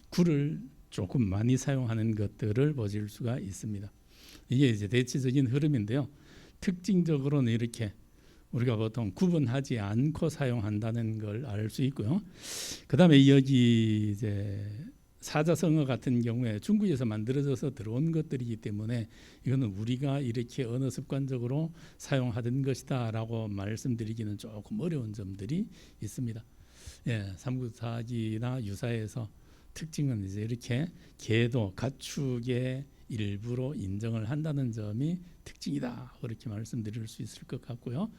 구를 조금 많이 사용하는 것들을 보실 수가 있습니다. 이게 이제 대체적인 흐름인데요. 특징적으로는 이렇게 우리가 보통 구분하지 않고 사용한다는 걸 알 수 있고요. 그 다음에 여기 이제 사자성어 같은 경우에 중국에서 만들어져서 들어온 것들이기 때문에 이거는 우리가 이렇게 언어 습관적으로 사용하던 것이다라고 말씀드리기는 조금 어려운 점들이 있습니다. 삼국사기나 유사에서 특징은 이제 이렇게 개도 가축의 일부로 인정을 한다는 점이 특징이다 그렇게 말씀드릴 수 있을 것 같고요.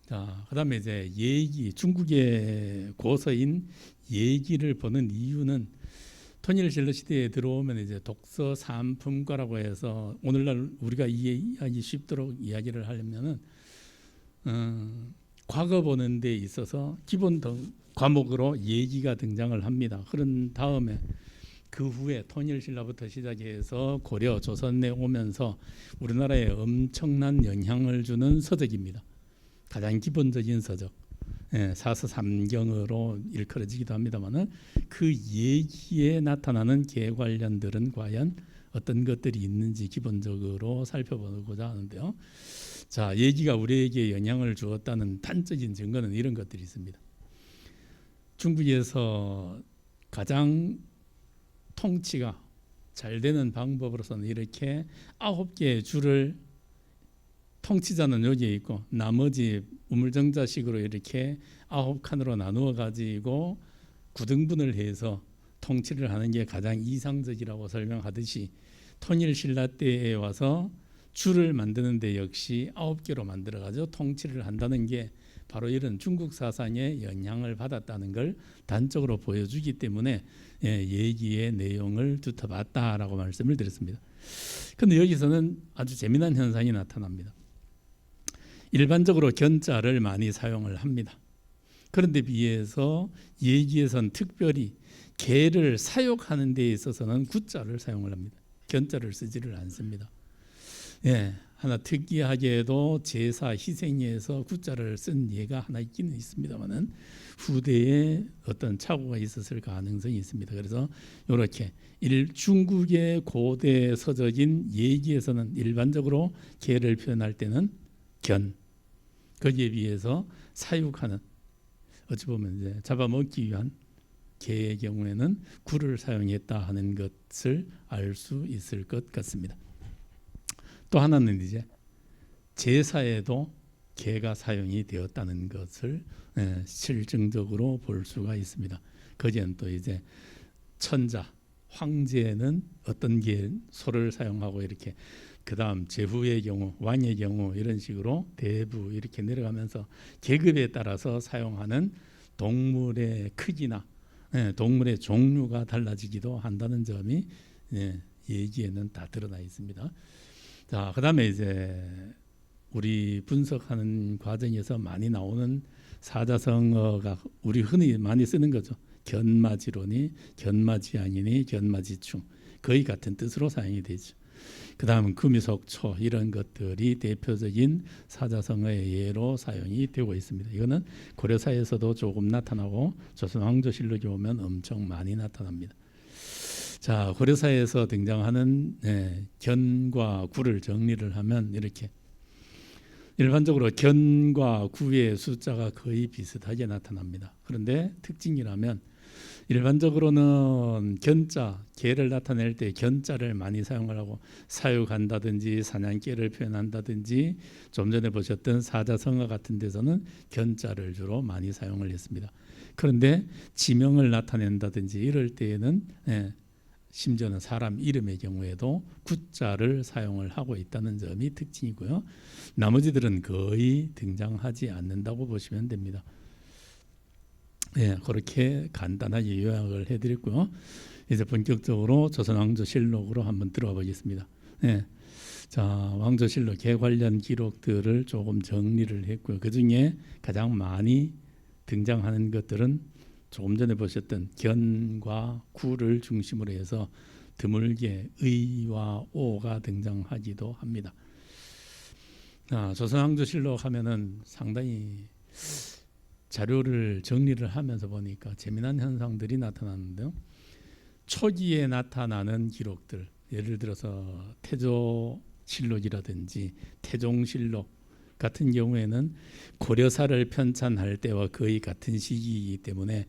자, 그다음에 이제 예기, 중국의 고서인 예기를 보는 이유는 통일신라 시대에 들어오면 이제 독서 삼품과라고 해서 오늘날 우리가 이해하기 쉽도록 이야기를 하려면은 과거 보는 데 있어서 기본 과목으로 예기가 등장을 합니다. 그런 다음에 그 후에 통일신라부터 시작해서 고려, 조선에 오면서 우리나라에 엄청난 영향을 주는 서적입니다. 가장 기본적인 서적, 사서 삼경으로 일컬어지기도 합니다만은 그 예기에 나타나는 개 관련들은 과연 어떤 것들이 있는지 기본적으로 살펴보고자 하는데요. 자, 예기가 우리에게 영향을 주었다는 단적인 증거는 이런 것들이 있습니다. 중국에서 가장 통치가 잘 되는 방법으로서는 이렇게 9개의 주를 통치자는 여기에 있고 나머지 우물정자식으로 이렇게 9칸으로 나누어 가지고 구등분을 해서 통치를 하는 게 가장 이상적이라고 설명하듯이 통일신라 때에 와서 줄을 만드는 데 역시 9개로 만들어 가지고 통치를 한다는 게 바로 이런 중국 사상의 영향을 받았다는 걸 단적으로 보여주기 때문에 얘기의 내용을 두터봤다라고 말씀을 드렸습니다. 그런데 여기서는 아주 재미난 현상이 나타납니다. 일반적으로 견자를 많이 사용을 합니다. 그런데 비해서 얘기에선 특별히 개를 사육하는 데 있어서는 구자를 사용을 합니다. 견자를 쓰지를 않습니다. 하나 특이하게도 제사 희생에서 구자를 쓴 예가 하나 있기는 있습니다만은 후대에 어떤 착오가 있었을 가능성이 있습니다. 그래서 이렇게 중국의 고대 서적인 예기에서는 일반적으로 개를 표현할 때는 견, 거기에 비해서 사육하는, 어찌 보면 이제 잡아먹기 위한 개의 경우에는 구를 사용했다 하는 것을 알 수 있을 것 같습니다. 또 하나는 이제 제사에도 개가 사용이 되었다는 것을 실증적으로 볼 수가 있습니다. 거기에는 또 이제 천자, 황제는 어떤 개 소를 사용하고 이렇게 그다음 제후의 경우, 왕의 경우 이런 식으로 대부 이렇게 내려가면서 계급에 따라서 사용하는 동물의 크기나 동물의 종류가 달라지기도 한다는 점이 얘기에는 다 드러나 있습니다. 자, 그다음에 이제 우리 분석하는 과정에서 많이 나오는 사자성어가 우리 흔히 많이 쓰는 거죠. 견마지론이 견마지양이니 견마지충 거의 같은 뜻으로 사용이 되죠. 그다음은 금이속초 이런 것들이 대표적인 사자성어의 예로 사용이 되고 있습니다. 이거는 고려사에서도 조금 나타나고 조선왕조실록에 오면 엄청 많이 나타납니다. 자, 고려사에서 등장하는 견과 구를 정리를 하면 이렇게 일반적으로 견과 구의 숫자가 거의 비슷하게 나타납니다. 그런데 특징이라면 일반적으로는 견자, 개를 나타낼 때 견자를 많이 사용을 하고 사육한다든지 사냥개를 표현한다든지 좀 전에 보셨던 사자성어 같은 데서는 견자를 주로 많이 사용을 했습니다. 그런데 지명을 나타낸다든지 이럴 때에는 심지어는 사람 이름의 경우에도 구자를 사용을 하고 있다는 점이 특징이고요. 나머지들은 거의 등장하지 않는다고 보시면 됩니다. 그렇게 간단하게 요약을 해드렸고요. 이제 본격적으로 조선왕조실록으로 한번 들어가 보겠습니다. 자, 왕조실록 개 관련 기록들을 조금 정리를 했고요. 그 중에 가장 많이 등장하는 것들은 조금 전에 보셨던 견과 구를 중심으로 해서 드물게 의와 오가 등장하기도 합니다. 조선왕조실록 하면은 상당히 자료를 정리를 하면서 보니까 재미난 현상들이 나타나는데요. 초기에 나타나는 기록들, 예를 들어서 태조실록이라든지 태종실록 같은 경우에는 고려사를 편찬할 때와 거의 같은 시기이기 때문에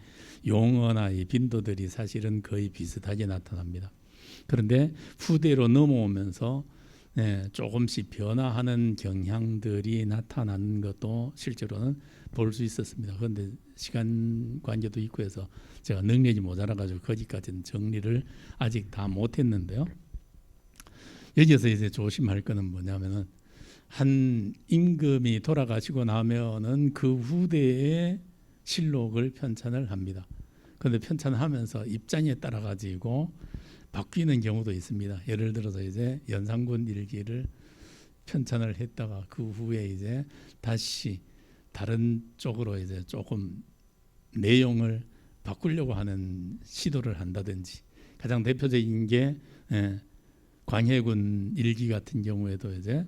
용어나 이 빈도들이 사실은 거의 비슷하게 나타납니다. 그런데 후대로 넘어오면서 조금씩 변화하는 경향들이 나타나는 것도 실제로는 볼 수 있었습니다. 그런데 시간 관계도 있고 해서 제가 능력이 모자라가지고 거기까지는 정리를 아직 다 못했는데요. 여기서 이제 조심할 거는 뭐냐면은 한 임금이 돌아가시고 나면은 그 후대에 실록을 편찬을 합니다. 그런데 편찬하면서 입장에 따라 가지고 바뀌는 경우도 있습니다. 예를 들어서 이제 연산군 일기를 편찬을 했다가 그 후에 이제 다시 다른 쪽으로 이제 조금 내용을 바꾸려고 하는 시도를 한다든지, 가장 대표적인 게 광해군 일기 같은 경우에도 이제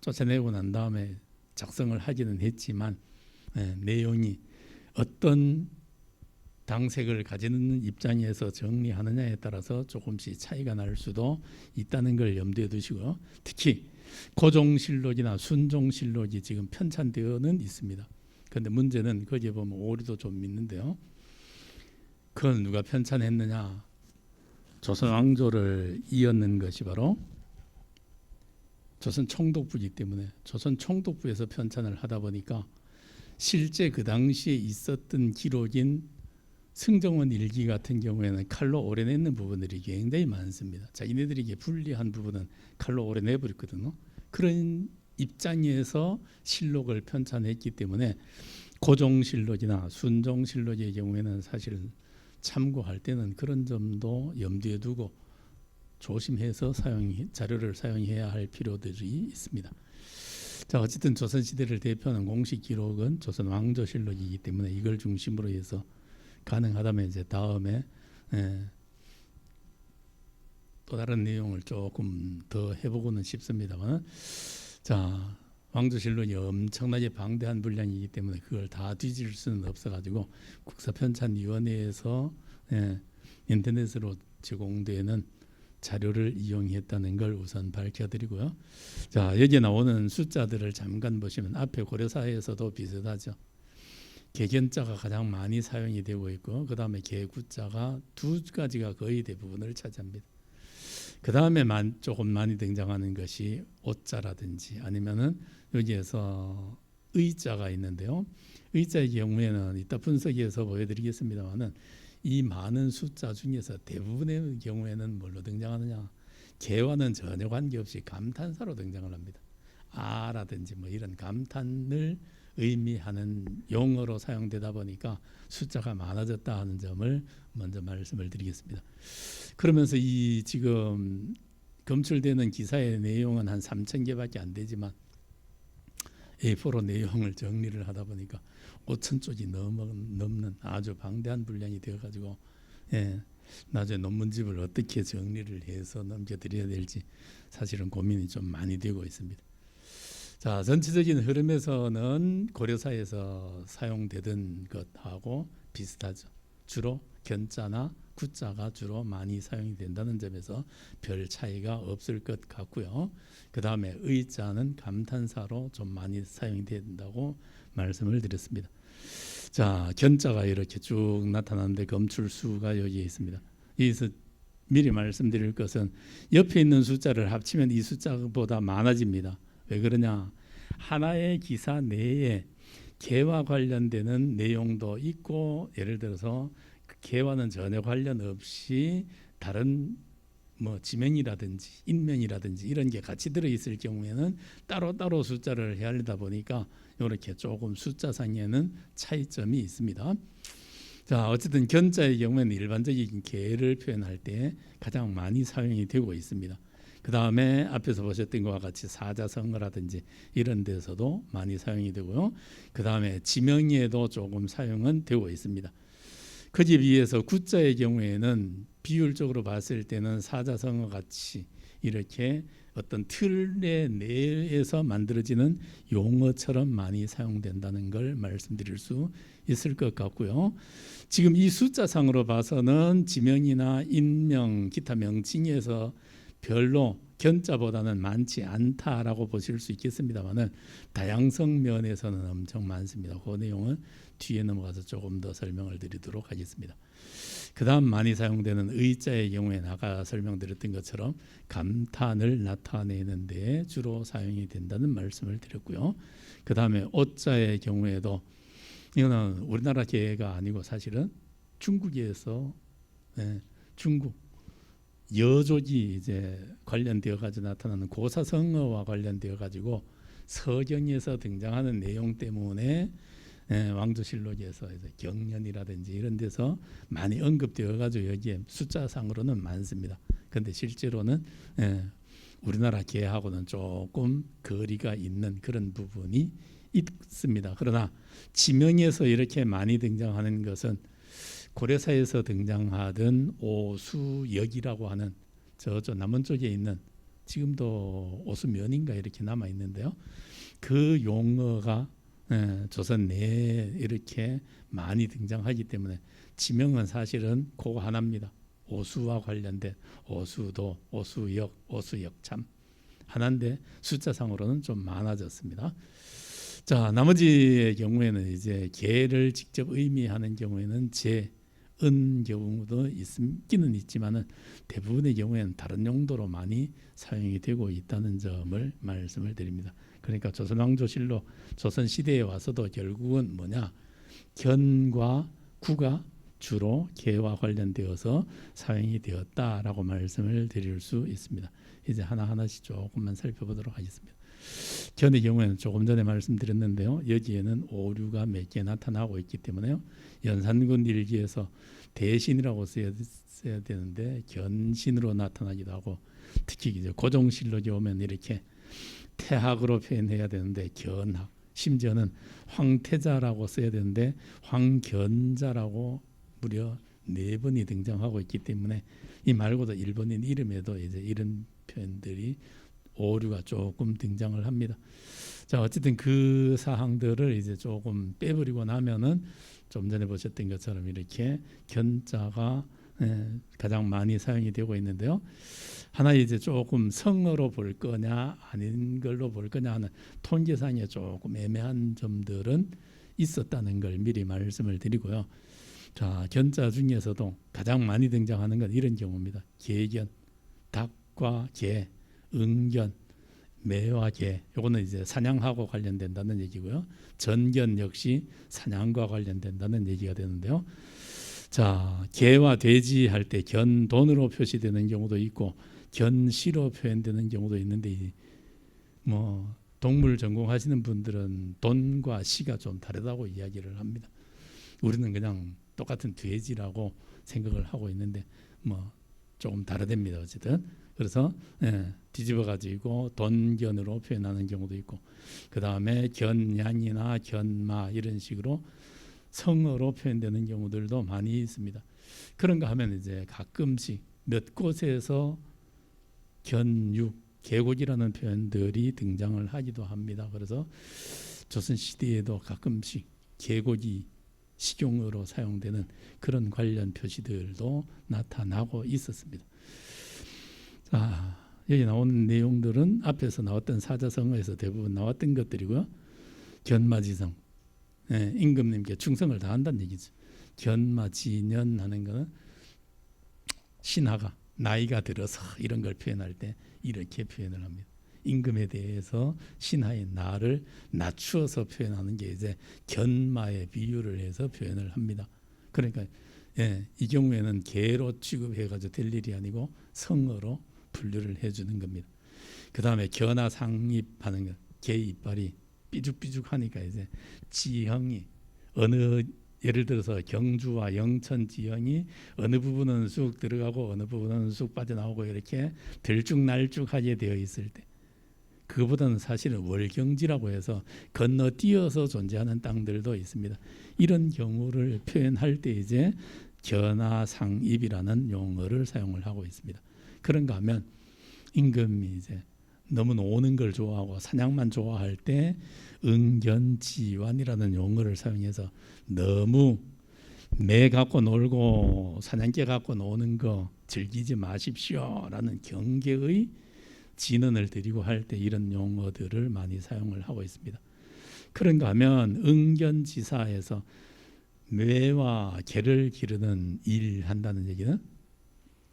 쫓아내고 난 다음에 작성을 하기는 했지만 내용이 어떤 당색을 가지는 입장에서 정리하느냐에 따라서 조금씩 차이가 날 수도 있다는 걸 염두에 두시고, 특히 고종실록이나 순종실록이 지금 편찬되어는 있습니다. 그런데 문제는 거기에 보면 오류도 좀 있는데요. 그건 누가 편찬했느냐? 조선왕조를 이었는 것이 바로 조선 총독부이기 때문에 조선 총독부에서 편찬을 하다 보니까 실제 그 당시에 있었던 기록인 승정원 일기 같은 경우에는 칼로 오려내는 부분들이 굉장히 많습니다. 자기네들에게 불리한 부분은 칼로 오려내버렸거든요. 그런 입장에서 실록을 편찬했기 때문에 고종실록이나 순종실록의 경우에는 사실 참고할 때는 그런 점도 염두에 두고 조심해서 자료를 사용해야 할 필요들이 있습니다. 자, 어쨌든 조선시대를 대표하는 공식 기록은 조선 왕조실록이기 때문에 이걸 중심으로 해서 가능하다면 이제 다음에 또 다른 내용을 조금 더 해보고는 싶습니다만, 자, 왕조실록이 엄청나게 방대한 분량이기 때문에 그걸 다 뒤질 수는 없어가지고 국사편찬위원회에서 인터넷으로 제공되는 자료를 이용했다는 걸 우선 밝혀드리고요. 자, 여기에 나오는 숫자들을 잠깐 보시면 앞에 고려사에서도 비슷하죠. 개견자가 가장 많이 사용이 되고 있고, 그 다음에 개구자가 두 가지가 거의 대부분을 차지합니다. 그 다음에 조금 많이 등장하는 것이 오자라든지 아니면은 여기에서 의자가 있는데요. 의자의 경우에는 이따 분석해서 보여드리겠습니다만은 이 많은 숫자 중에서 대부분의 경우에는 뭘로 등장하느냐? 개와는 전혀 관계없이 감탄사로 등장을 합니다. 아라든지 뭐 이런 감탄을 의미하는 용어로 사용되다 보니까 숫자가 많아졌다 하는 점을 먼저 말씀을 드리겠습니다. 그러면서 이 지금 검출되는 기사의 내용은 한 3,000개밖에 안 되지만 A4로 내용을 정리를 하다 보니까 5,000쪽이 넘는 아주 방대한 분량이 되어가지고 나중에 논문집을 어떻게 정리를 해서 넘겨드려야 될지 사실은 고민이 좀 많이 되고 있습니다. 자, 전체적인 흐름에서는 고려사에서 사용되던 것하고 비슷하죠. 주로 견자나 구자가 주로 많이 사용이 된다는 점에서 별 차이가 없을 것 같고요. 그 다음에 의자는 감탄사로 좀 많이 사용이 된다고 말씀을 드렸습니다. 자, 견자가 이렇게 쭉 나타나는데 검출수가 여기에 있습니다. 여기서 미리 말씀드릴 것은 옆에 있는 숫자를 합치면 이 숫자보다 많아집니다. 왜 그러냐? 하나의 기사 내에 개와 관련되는 내용도 있고, 예를 들어서 개와는 전혀 관련 없이 다른 뭐 지명이라든지 인명이라든지 이런 게 같이 들어있을 경우에는 따로따로 숫자를 헤아리다 보니까 이렇게 조금 숫자상에는 차이점이 있습니다. 자, 어쨌든 견자의 경우에는 일반적인 개를 표현할 때 가장 많이 사용이 되고 있습니다. 그 다음에 앞에서 보셨던 것과 같이 사자성어라든지 이런 데서도 많이 사용이 되고요. 그 다음에 지명에도 조금 사용은 되고 있습니다. 거기에 비해서 구자의 경우에는 비율적으로 봤을 때는 사자성어 같이 이렇게 어떤 틀의 내에서 만들어지는 용어처럼 많이 사용된다는 걸 말씀드릴 수 있을 것 같고요. 지금 이 숫자상으로 봐서는 지명이나 인명, 기타 명칭에서 별로 견자보다는 많지 않다라고 보실 수 있겠습니다만은 다양성 면에서는 엄청 많습니다. 그 내용은 뒤에 넘어가서 조금 더 설명을 드리도록 하겠습니다. 그 다음 많이 사용되는 의자의 경우에는 아까 설명드렸던 것처럼 감탄을 나타내는 데 주로 사용이 된다는 말씀을 드렸고요. 그 다음에 오자의 경우에도 이거는 우리나라 개가 아니고 사실은 중국에서 중국 여족이 이제 관련되어 가지고 나타나는 고사성어와 관련되어 가지고 서경에서 등장하는 내용 때문에 왕조실록에서 이제 경연이라든지 이런 데서 많이 언급되어 가지고 여기에 숫자상으로는 많습니다. 그런데 실제로는 우리나라 개하고는 조금 거리가 있는 그런 부분이 있습니다. 그러나 지명에서 이렇게 많이 등장하는 것은 고려사에서 등장하던 오수역이라고 하는 저쪽 남원 쪽에 있는 지금도 오수면인가 이렇게 남아 있는데요. 그 용어가 조선 내에 이렇게 많이 등장하기 때문에 지명은 사실은 그거 하나입니다. 오수와 관련된 오수도, 오수역, 오수역참 하나인데 숫자상으로는 좀 많아졌습니다. 자, 나머지의 경우에는 이제 개를 직접 의미하는 경우에는 제, 경우도 있기는 있지만은 대부분의 경우에는 다른 용도로 많이 사용이 되고 있다는 점을 말씀을 드립니다. 그러니까 조선왕조실록 조선 시대에 와서도 결국은 뭐냐, 견과 구가 주로 개와 관련되어서 사용이 되었다라고 말씀을 드릴 수 있습니다. 이제 하나하나씩 조금만 살펴보도록 하겠습니다. 견의 경우에는 조금 전에 말씀드렸는데요. 여기에는 오류가 몇 개 나타나고 있기 때문에요. 연산군 일기에서 대신이라고 써야 되는데 견신으로 나타나기도 하고, 특히 이제 고종실록에 오면 이렇게 태학으로 표현해야 되는데 견학, 심지어는 황태자라고 써야 되는데 황견자라고 무려 4번이 등장하고 있기 때문에 이 말고도 일본인 이름에도 이제 이런 표현들이 오류가 조금 등장을 합니다. 자, 어쨌든 그 사항들을 이제 조금 빼버리고 나면은 좀 전에 보셨던 것처럼 이렇게 견자가 가장 많이 사용이 되고 있는데요. 하나 이제 조금 성어로 볼 거냐 아닌 걸로 볼 거냐 하는 통계상에 조금 애매한 점들은 있었다는 걸 미리 말씀을 드리고요. 자, 견자 중에서도 가장 많이 등장하는 건 이런 경우입니다. 개견, 닭과 개, 응견, 매와 개, 요거는 이제 사냥하고 관련된다는 얘기고요. 전견 역시 사냥과 관련된다는 얘기가 되는데요. 자, 개와 돼지 할 때 견돈으로 표시되는 경우도 있고 견시로 표현되는 경우도 있는데, 뭐 동물 전공하시는 분들은 돈과 시가 좀 다르다고 이야기를 합니다. 우리는 그냥 똑같은 돼지라고 생각을 하고 있는데 뭐 조금 다르답니다. 어쨌든 그래서 뒤집어 가지고 돈견으로 표현하는 경우도 있고, 그 다음에 견양이나 견마 이런 식으로 성어로 표현되는 경우들도 많이 있습니다. 그런가 하면 이제 가끔씩 몇 곳에서 견육, 계곡이라는 표현들이 등장을 하기도 합니다. 그래서 조선 시대에도 가끔씩 계곡이 식용어로 사용되는 그런 관련 표시들도 나타나고 있었습니다. 자, 여기 나오는 내용들은 앞에서 나왔던 사자성어에서 대부분 나왔던 것들이고요. 견마지성, 임금님께 충성을 다한다는 얘기죠. 견마지년 하는 것은 신하가 나이가 들어서 이런 걸 표현할 때 이렇게 표현을 합니다. 임금에 대해서 신하의 나를 낮추어서 표현하는 게 이제 견마에 비유를 해서 표현을 합니다. 그러니까 이 경우에는 개로 취급해가지고 될 일이 아니고 성어로 분류를 해주는 겁니다. 그 다음에 견하 상입하는 것, 개 이빨이 삐죽삐죽하니까 이제 지형이 어느, 예를 들어서 경주와 영천 지형이 어느 부분은 쑥 들어가고 어느 부분은 쑥 빠져나오고 이렇게 들쭉날쭉하게 되어 있을 때, 그거보다는 사실은 월경지라고 해서 건너뛰어서 존재하는 땅들도 있습니다. 이런 경우를 표현할 때 이제 견하상입이라는 용어를 사용을 하고 있습니다. 그런가 하면 임금이 이제 너무 노는 걸 좋아하고 사냥만 좋아할 때 응견지완이라는 용어를 사용해서 너무 매 갖고 놀고 사냥개 갖고 노는 거 즐기지 마십시오라는 경계의 진언을 드리고 할 때 이런 용어들을 많이 사용을 하고 있습니다. 그런가 하면 응견지사에서 매와 개를 기르는 일 한다는 얘기는,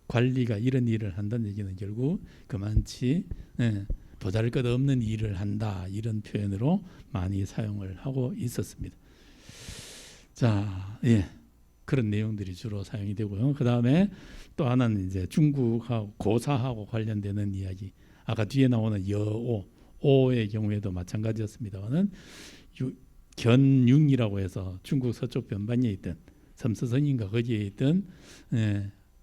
관리가 이런 일을 한다는 얘기는 결국 그만치 보잘것없는 일을 한다, 이런 표현으로 많이 사용을 하고 있었습니다. 자, 그런 내용들이 주로 사용이 되고요. 그 다음에 또 하나는 이제 중국하고 고사하고 관련되는 이야기. 아까 뒤에 나오는 여오, 오의 경우에도 마찬가지였습니다만은 견융이라고 해서 중국 서쪽 변방에 있던 섬서성인가 거기에 있던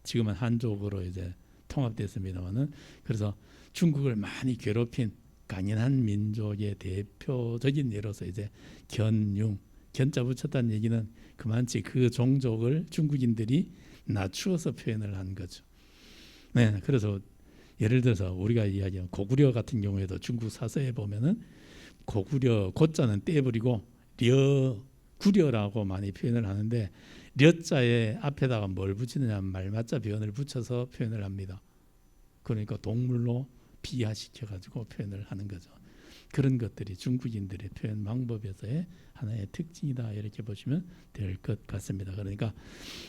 지금은 한족으로 이제 통합됐습니다만은, 그래서 중국을 많이 괴롭힌 강인한 민족의 대표적인 예로서 이제 견융, 견자 붙였다는 얘기는 그만치 그 종족을 중국인들이 낮추어서 표현을 한 거죠. 그래서 예를 들어서 우리가 이야기한 고구려 같은 경우에도 중국 사서에 보면은 고구려, 고자는 떼버리고 구려라고 많이 표현을 하는데, 려자의 앞에다가 뭘 붙이느냐 하면 말맞자 변을 붙여서 표현을 합니다. 그러니까 동물로 비하시켜 가지고 표현을 하는 거죠. 그런 것들이 중국인들의 표현 방법에서의 하나의 특징이다 이렇게 보시면 될 것 같습니다. 그러니까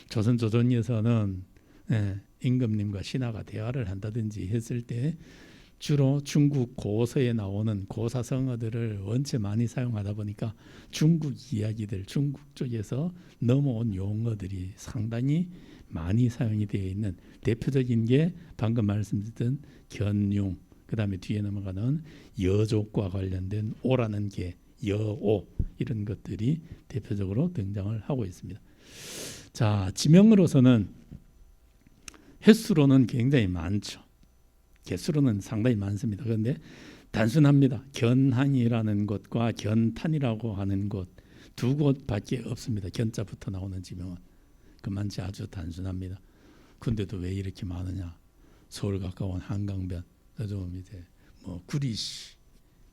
조선 조정에서는 임금님과 신하가 대화를 한다든지 했을 때 주로 중국 고서에 나오는 고사성어들을 원체 많이 사용하다 보니까 중국 이야기들, 중국 쪽에서 넘어온 용어들이 상당히 많이 사용이 되어 있는 대표적인 게 방금 말씀드렸던 견융, 그 다음에 뒤에 넘어가는 여족과 관련된 오라는 게, 여오 이런 것들이 대표적으로 등장을 하고 있습니다. 자, 지명으로서는 횟수로는 굉장히 많죠. 개수로는 상당히 많습니다. 그런데 단순합니다. 견항이라는 곳과 견탄이라고 하는 곳 두 곳밖에 없습니다. 견자부터 나오는 지명은 그만치 아주 단순합니다. 근데도 왜 이렇게 많으냐? 서울 가까운 한강변, 좀 이제 뭐 구리시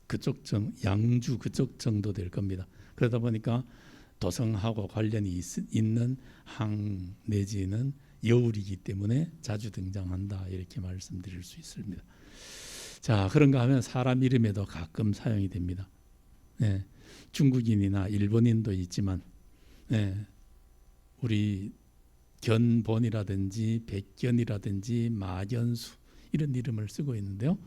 그쪽 양주 그쪽 정도 될 겁니다. 그러다 보니까 도성하고 관련이 있는 항 내지는 여울이기 때문에 자주 등장한다 이렇게 말씀드릴 수 있습니다. 자, 그런가 하면 사람 이름에도 가끔 사용이 됩니다. 중국인이나 일본인도 있지만 우리 견본이라든지 백견이라든지 마견수 이런 이름을 쓰고 있는데요.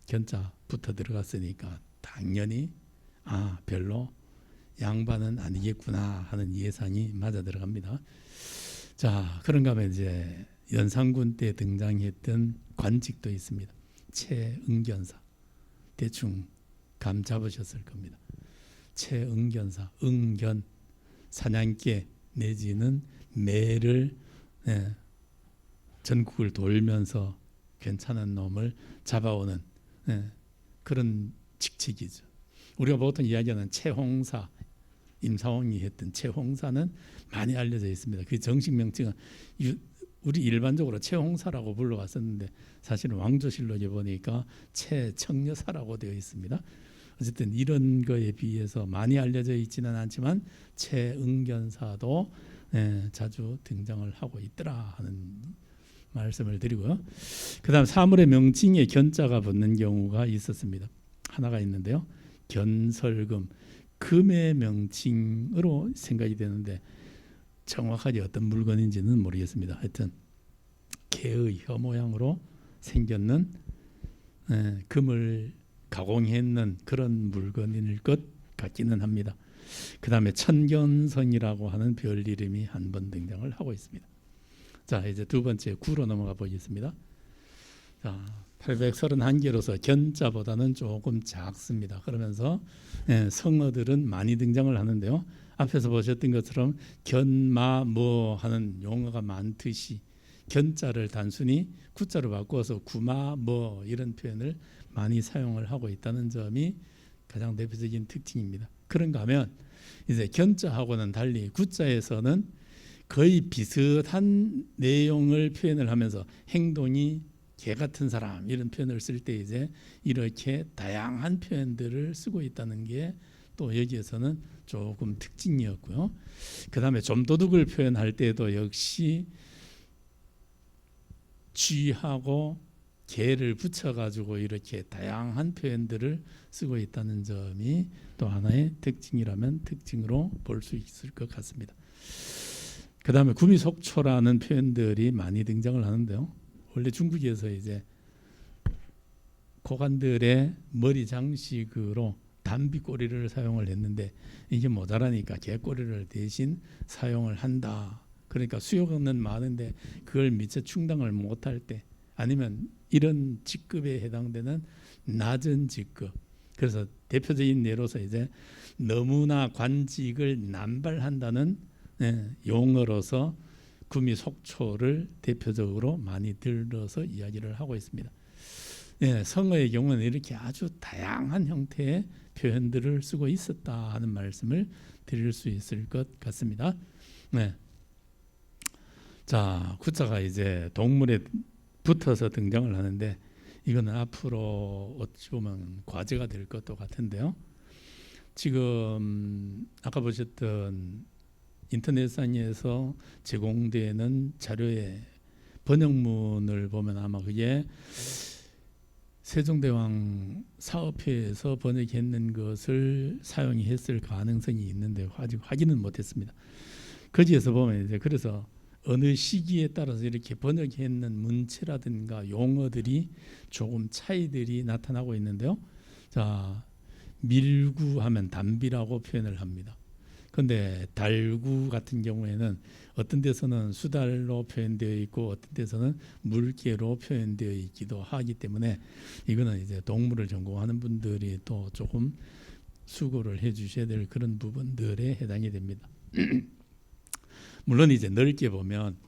견자부터 들어갔으니까 당연히 별로 양반은 아니겠구나 하는 예상이 맞아 들어갑니다. 자, 그런가 하면 이제 연산군 때 등장했던 관직도 있습니다. 최응견사, 대충 감 잡으셨을 겁니다. 최응견사, 응견, 사냥개 내지는 매를 전국을 돌면서 괜찮은 놈을 잡아오는 그런 직책이죠. 우리가 보통 이야기하는 최홍사, 임사홍이 했던 최홍사는 많이 알려져 있습니다. 그 정식 명칭은 우리 일반적으로 최홍사라고 불러왔었는데 사실은 왕조실록에 보니까 최청여사라고 되어 있습니다. 어쨌든 이런 거에 비해서 많이 알려져 있지는 않지만 최응견사도 자주 등장을 하고 있더라 하는 말씀을 드리고요. 그 다음 사물의 명칭에 견자가 붙는 경우가 있었습니다. 하나가 있는데요. 견설금, 금의 명칭으로 생각이 되는데 정확하게 어떤 물건인지는 모르겠습니다. 하여튼 개의 혀 모양으로 생겼는 금을 가공했는 그런 물건일 것 같기는 합니다. 그 다음에 천견성이라고 하는 별 이름이 한 번 등장을 하고 있습니다. 자, 이제 두 번째 구로 넘어가 보겠습니다. 자, 831개로서 견자보다는 조금 작습니다. 그러면서 성어들은 많이 등장을 하는데요. 앞에서 보셨던 것처럼 견마 뭐 하는 용어가 많듯이 견자를 단순히 구자로 바꿔서 구마 뭐 이런 표현을 많이 사용을 하고 있다는 점이 가장 대표적인 특징입니다. 그런가 하면 이제 견자하고는 달리 구자에서는 거의 비슷한 내용을 표현을 하면서 행동이 개 같은 사람 이런 표현을 쓸 때 이제 이렇게 다양한 표현들을 쓰고 있다는 게 또 여기에서는 조금 특징이었고요. 그 다음에 좀도둑을 표현할 때도 역시 쥐하고 개를 붙여가지고 이렇게 다양한 표현들을 쓰고 있다는 점이 또 하나의 특징이라면 특징으로 볼 수 있을 것 같습니다. 그 다음에 구미속초라는 표현들이 많이 등장을 하는데요. 원래 중국에서 이제 고관들의 머리 장식으로 담비꼬리를 사용을 했는데 이게 모자라니까 개꼬리를 대신 사용을 한다. 그러니까 수요는 많은데 그걸 미처 충당을 못할 때 아니면 이런 직급에 해당되는 낮은 직급. 그래서 대표적인 예로서 이제 너무나 관직을 남발한다는 용어로서 구미속초를 대표적으로 많이 들어서 이야기를 하고 있습니다. 성어의 경우는 이렇게 아주 다양한 형태의 표현들을 쓰고 있었다 하는 말씀을 드릴 수 있을 것 같습니다. 자, 구자가 이제 동물에 붙어서 등장을 하는데 이거는 앞으로 어찌 보면 과제가 될 것도 같은데요. 지금 아까 보셨던 인터넷상에서 제공되는 자료의 번역문을 보면 아마 그게 세종대왕 사업회에서 번역했는 것을 사용했을 가능성이 있는데 아직 확인은 못했습니다. 거기에서 보면 이제 그래서 어느 시기에 따라서 이렇게 번역했는 문체라든가 용어들이 조금 차이들이 나타나고 있는데요. 자, 밀구하면 담비라고 표현을 합니다. 근데 달구 같은 경우에는 어떤 데서는 수달로 표현되어 있고 어떤 데서는 물개로 표현되어 있기도 하기 때문에 이거는 이제 동물을 전공하는 분들이 또 조금 수고를 해 주셔야 될 그런 부분들에 해당이 됩니다. 물론 이제 넓게 보면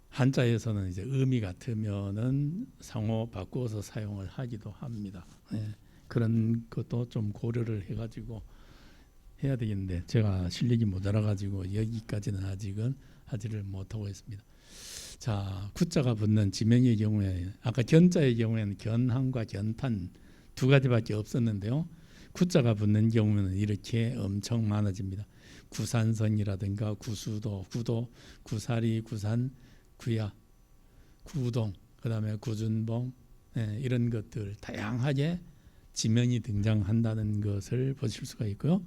한자에서는 이제 의미 같으면은 상호 바꾸어서 사용을 하기도 합니다. 그런 것도 좀 고려를 해가지고 해야 되겠는데 제가 실력이 모자라 가지고 여기까지는 아직은 하지를 못하고 있습니다. 자, 구자가 붙는 지명의 경우에 아까 견자의 경우에는 견항과 견탄 두 가지밖에 없었는데요. 구자가 붙는 경우는 이렇게 엄청 많아집니다. 구산성이라든가 구수도, 구도, 구사리, 구산, 구야, 구동, 그다음에 구준봉 이런 것들 다양하게 지명이 등장한다는 것을 보실 수가 있고요.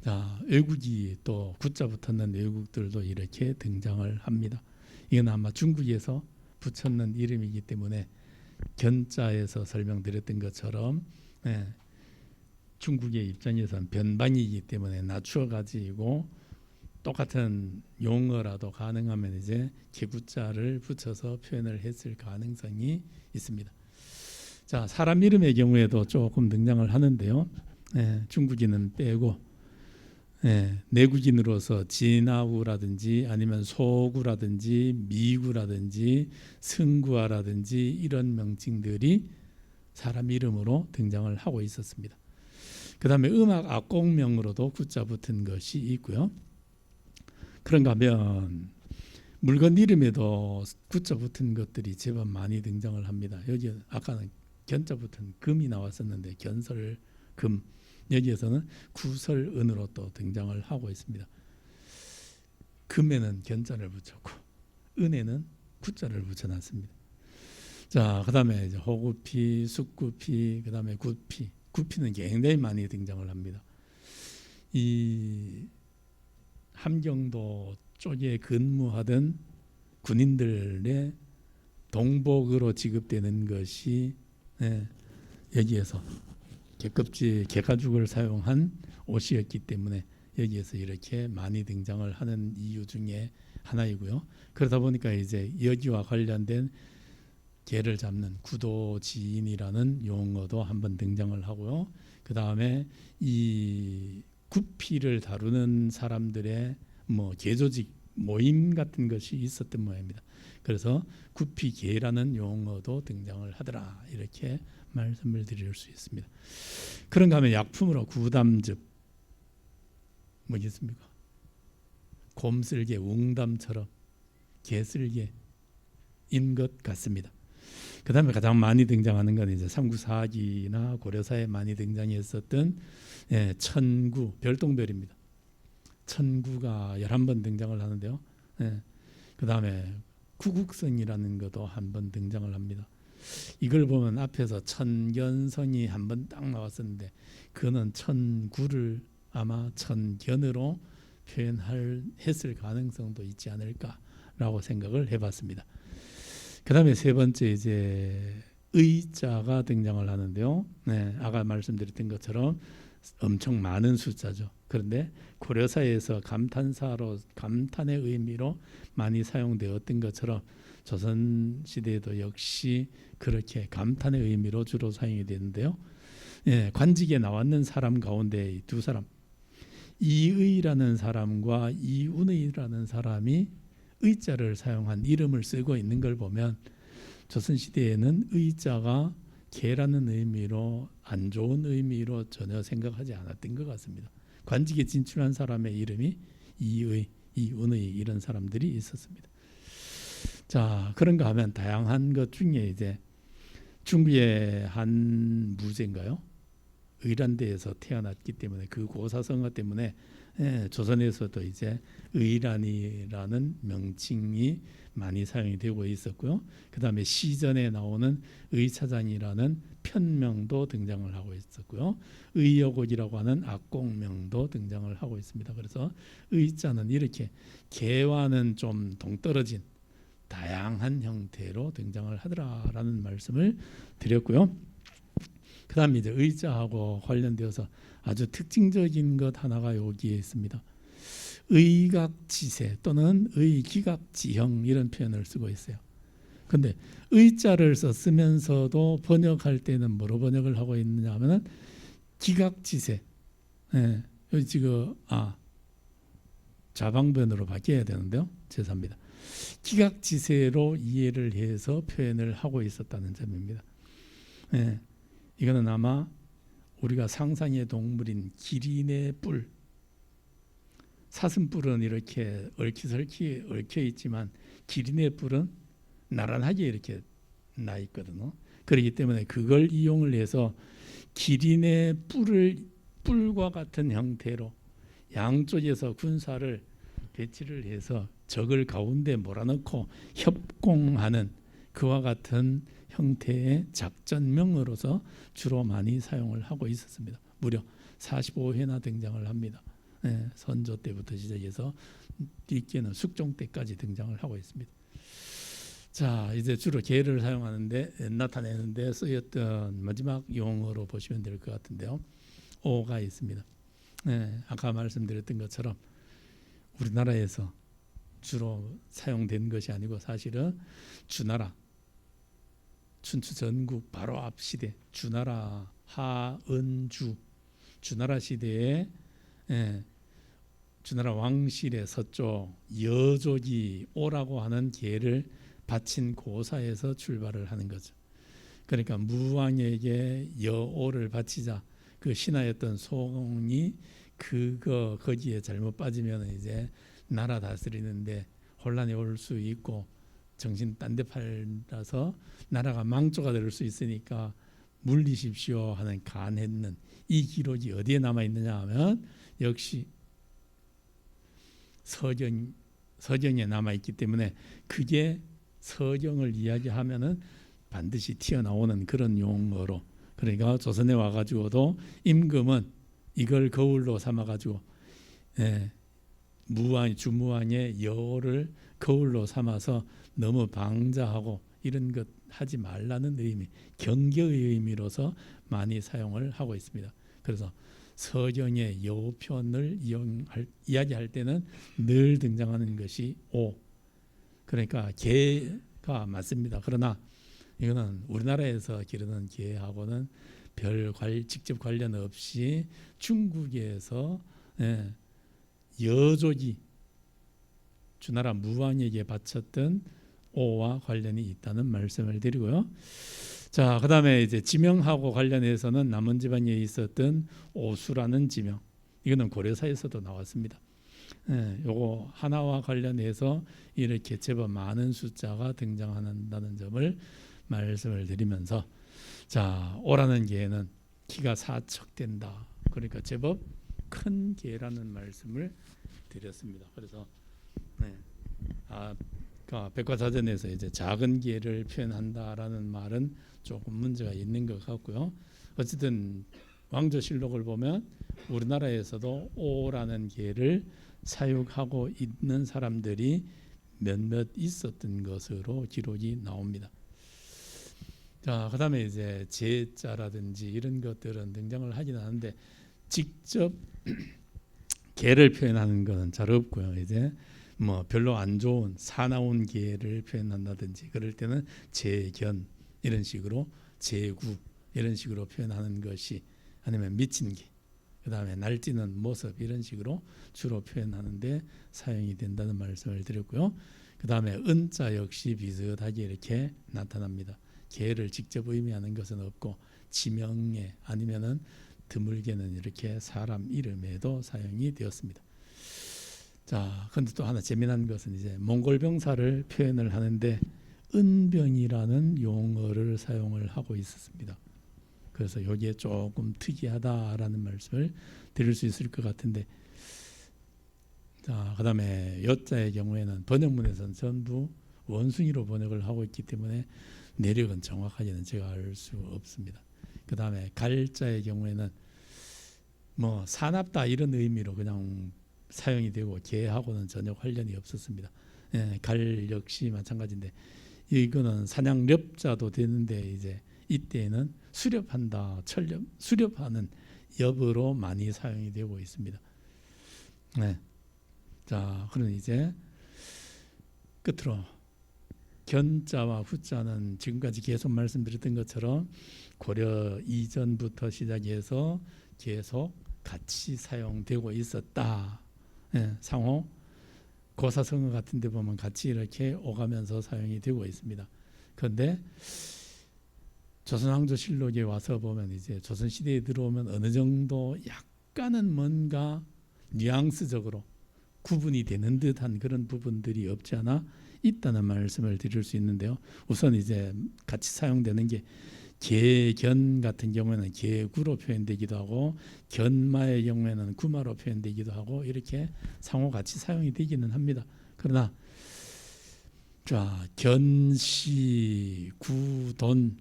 자, 외국이 또 구자 붙었는 외국들도 이렇게 등장을 합니다. 이건 아마 중국에서 붙였는 이름이기 때문에 견자에서 설명드렸던 것처럼 중국의 입장에서는 변방이기 때문에 낮추어 가지고 똑같은 용어라도 가능하면 이제 개구자를 붙여서 표현을 했을 가능성이 있습니다. 자, 사람 이름의 경우에도 조금 등장을 하는데요. 중국인은 빼고 내국인으로서 진아우라든지 아니면 소구라든지 미구라든지 승구아라든지 이런 명칭들이 사람 이름으로 등장을 하고 있었습니다. 그 다음에 음악 악곡명으로도 구자 붙은 것이 있고요. 그런가 하면 물건 이름에도 구자 붙은 것들이 제법 많이 등장을 합니다. 여기 아까는 견자 붙은 금이 나왔었는데 견설 금, 여기에서는 구설은으로 또 등장을 하고 있습니다. 금에는 견자를 붙였고 은에는 구자를 붙여놨습니다. 자, 그다음에 이제 호구피, 숫구피, 그다음에 구피. 구피는 굉장히 많이 등장을 합니다. 이 함경도 쪽에 근무하던 군인들의 동복으로 지급되는 것이 여기에서 개껍질, 개가죽을 사용한 옷이었기 때문에 여기에서 이렇게 많이 등장을 하는 이유 중에 하나이고요. 그러다 보니까 이제 여기와 관련된 개를 잡는 구도지인이라는 용어도 한번 등장을 하고요. 그 다음에 이 구피를 다루는 사람들의 뭐 개조직 모임 같은 것이 있었던 모양입니다. 그래서 구피계라는 용어도 등장을 하더라 이렇게 말씀을 드릴 수 있습니다. 그런가 하면 약품으로 구담즙 뭐겠습니까? 곰슬개, 웅담처럼 개슬개인 것 같습니다. 그 다음에 가장 많이 등장하는 건 이제 삼국사기나 고려사에 많이 등장했었던 천구, 별똥별입니다. 천구가 11번 등장을 하는데요. 그 다음에 구국성이라는 것도 한 번 등장을 합니다. 이걸 보면 앞에서 천견성이 한 번 딱 나왔었는데 그는 천구를 아마 천견으로 표현했을 가능성도 있지 않을까라고 생각을 해봤습니다. 그 다음에 세 번째 이제 의자가 등장을 하는데요. 아까 말씀드렸던 것처럼 엄청 많은 숫자죠. 그런데 고려사에서 감탄사로 감탄의 의미로 많이 사용되었던 것처럼 조선 시대에도 역시 그렇게 감탄의 의미로 주로 사용이 되는데요. 관직에 나왔는 사람 가운데 두 사람, 이의라는 사람과 이운의라는 사람이 의자를 사용한 이름을 쓰고 있는 걸 보면 조선 시대에는 의자가 개라는 의미로 안 좋은 의미로 전혀 생각하지 않았던 것 같습니다. 관직에 진출한 사람의 이름이 이의, 이운의 이런 사람들이 있었습니다. 자, 그런가 하면 다양한 것 중에 이제 중국의 한 무제인가요? 의란대에서 태어났기 때문에 그 고사성어 때문에 조선에서도 이제 의란이라는 명칭이 많이 사용이 되고 있었고요. 그 다음에 시전에 나오는 의차장이라는 편명도 등장을 하고 있었고요. 의여곡이라고 하는 악곡명도 등장을 하고 있습니다. 그래서 의자는 이렇게 개와는 좀 동떨어진 다양한 형태로 등장을 하더라라는 말씀을 드렸고요. 그 다음에 이제 의자하고 관련되어서 아주 특징적인 것 하나가 여기에 있습니다. 의각지세 또는 의기각지형 이런 표현을 쓰고 있어요. 근데 의자를 쓰면서도 번역할 때는 뭐로 번역을 하고 있느냐 하면은 기각지세. 여기 지금 좌방변으로 바뀌어야 되는데요. 죄송합니다. 기각지세로 이해를 해서 표현을 하고 있었다는 점입니다. 이거는 아마 우리가 상상의 동물인 기린의 뿔, 사슴뿔은 이렇게 얽히설키 얽혀 있지만 기린의 뿔은 나란하게 이렇게 나 있거든요. 그렇기 때문에 그걸 이용을 해서 기린의 뿔과 같은 형태로 양쪽에서 군사를 배치를 해서 적을 가운데 몰아넣고 협공하는 그와 같은 형태의 작전명으로서 주로 많이 사용을 하고 있었습니다. 무려 45회나 등장을 합니다. 선조 때부터 시작해서 뒤께는 숙종 때까지 등장을 하고 있습니다. 자, 이제 주로 개를 사용하는데 나타내는데 쓰였던 마지막 용어로 보시면 될 것 같은데요. 오가 있습니다. 아까 말씀드렸던 것처럼 우리나라에서 주로 사용된 것이 아니고 사실은 주나라 춘추 전국 바로 앞 시대 주나라 하은주 주나라 시대에 주나라 왕실의 서쪽 여족이 오라고 하는 계를 바친 고사에서 출발을 하는 거죠. 그러니까 무왕에게 여오를 바치자 그 신하였던 소공이 거기에 잘못 빠지면 이제 나라 다스리는데 혼란이 올 수 있고 정신 딴 데 팔아서 나라가 망조가 될 수 있으니까 물리십시오 하는 간했는 이 기록이 어디에 남아 있느냐 하면 역시 서경에 남아 있기 때문에 그게 서경을 이야기하면은 반드시 튀어나오는 그런 용어로 그러니까 조선에 와가지고도 임금은 이걸 거울로 삼아가지고 주무왕의 여호를 거울로 삼아서 너무 방자하고 이런 것 하지 말라는 의미, 경계의 의미로서 많이 사용을 하고 있습니다. 그래서 서경의 여호편을 이야기할 때는 늘 등장하는 것이 오. 그러니까 개가 맞습니다. 그러나 이거는 우리나라에서 기르는 개하고는 직접 관련 없이 중국에서 여족이 주나라 무왕에게 바쳤던 오와 관련이 있다는 말씀을 드리고요. 자, 그다음에 이제 지명하고 관련해서는 남원 지방에 있었던 오수라는 지명. 이거는 고려사에서도 나왔습니다. 요거 하나와 관련해서 이렇게 제법 많은 숫자가 등장한다는 점을 말씀을 드리면서 자, 오라는 개는 키가 4척된다. 그러니까 제법 큰 개라는 말씀을 드렸습니다. 그래서 백과사전에서 이제 작은 개를 표현한다라는 말은 조금 문제가 있는 것 같고요. 어쨌든 왕조실록을 보면 우리나라에서도 오라는 개를 사육하고 있는 사람들이 몇몇 있었던 것으로 기록이 나옵니다. 자, 그다음에 이제 제자라든지 이런 것들은 등장을 하긴 하는데 직접 개를 표현하는 것은 잘 없고요. 이제 뭐 별로 안 좋은 사나운 개를 표현한다든지 그럴 때는 제견 이런 식으로 제구 이런 식으로 표현하는 것이 아니면 미친 개 그다음에 날뛰는 모습 이런 식으로 주로 표현하는데 사용이 된다는 말씀을 드렸고요. 그다음에 은자 역시 비슷하게 이렇게 나타납니다. 개를 직접 의미하는 것은 없고 지명에 아니면은 드물게는 이렇게 사람 이름에도 사용이 되었습니다. 자, 근데 또 하나 재미난 것은 이제 몽골 병사를 표현을 하는데 은병이라는 용어를 사용을 하고 있었습니다. 그래서 여기에 조금 특이하다라는 말씀을 드릴 수 있을 것 같은데, 자, 그다음에 여자의 경우에는 번역문에서는 전부 원숭이로 번역을 하고 있기 때문에 내력은 정확하게는 제가 알 수 없습니다. 그다음에 갈자의 경우에는 뭐 사납다 이런 의미로 그냥 사용이 되고 개하고는 전혀 관련이 없었습니다. 예, 갈 역시 마찬가지인데 이거는 사냥렵자도 되는데 이제 이때는 수렵한다, 철렵, 수렵하는 엽으로 많이 사용이 되고 있습니다. 네. 자, 그럼 이제 끝으로 견자와 후자는 지금까지 계속 말씀드렸던 것처럼 고려 이전부터 시작해서 계속 같이 사용되고 있었다. 예, 상호 고사성어 같은 데 보면 같이 이렇게 오가면서 사용이 되고 있습니다. 그런데 조선왕조실록에 와서 보면 이제 조선시대에 들어오면 어느 정도 약간은 뭔가 뉘앙스적으로 구분이 되는 듯한 그런 부분들이 없지 않아 있다는 말씀을 드릴 수 있는데요. 우선 이제 같이 사용되는 게 개견 같은 경우에는 개구로 표현되기도 하고 견마의 경우에는 구마로 표현되기도 하고 이렇게 상호 같이 사용이 되기는 합니다. 그러나 자, 견시, 구, 돈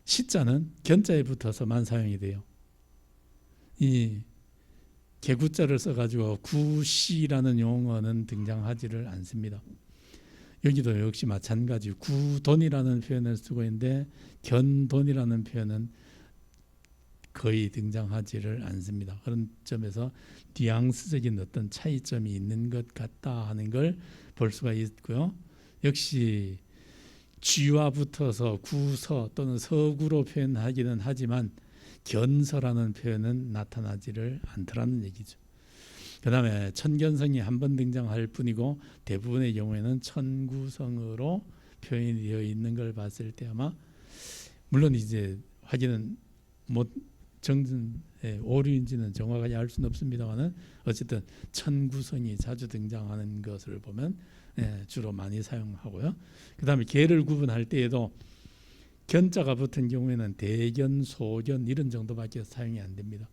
시자는 견자에 붙어서만 사용이 돼요. 이 개구자를 써가지고 구시라는 용어는 등장하지를 않습니다. 여기도 역시 마찬가지 구돈이라는 표현을 쓰고 있는데 견돈이라는 표현은 거의 등장하지를 않습니다. 그런 점에서 뉘앙스적인 어떤 차이점이 있는 것 같다 하는 걸 볼 수가 있고요. 역시 쥐와 붙어서 구서 또는 서구로 표현하기는 하지만 견서라는 표현은 나타나지를 않더라는 얘기죠. 그 다음에 천견성이 한 번 등장할 뿐이고 대부분의 경우에는 천구성으로 표현이 되어 있는 걸 봤을 때 아마 물론 이제 확인은 못 오류인지는 정확하게 알 수는 없습니다만은 어쨌든 천구성이 자주 등장하는 것을 보면 주로 많이 사용하고요. 그 다음에 개를 구분할 때에도 견자가 붙은 경우에는 대견, 소견 이런 정도밖에 사용이 안 됩니다.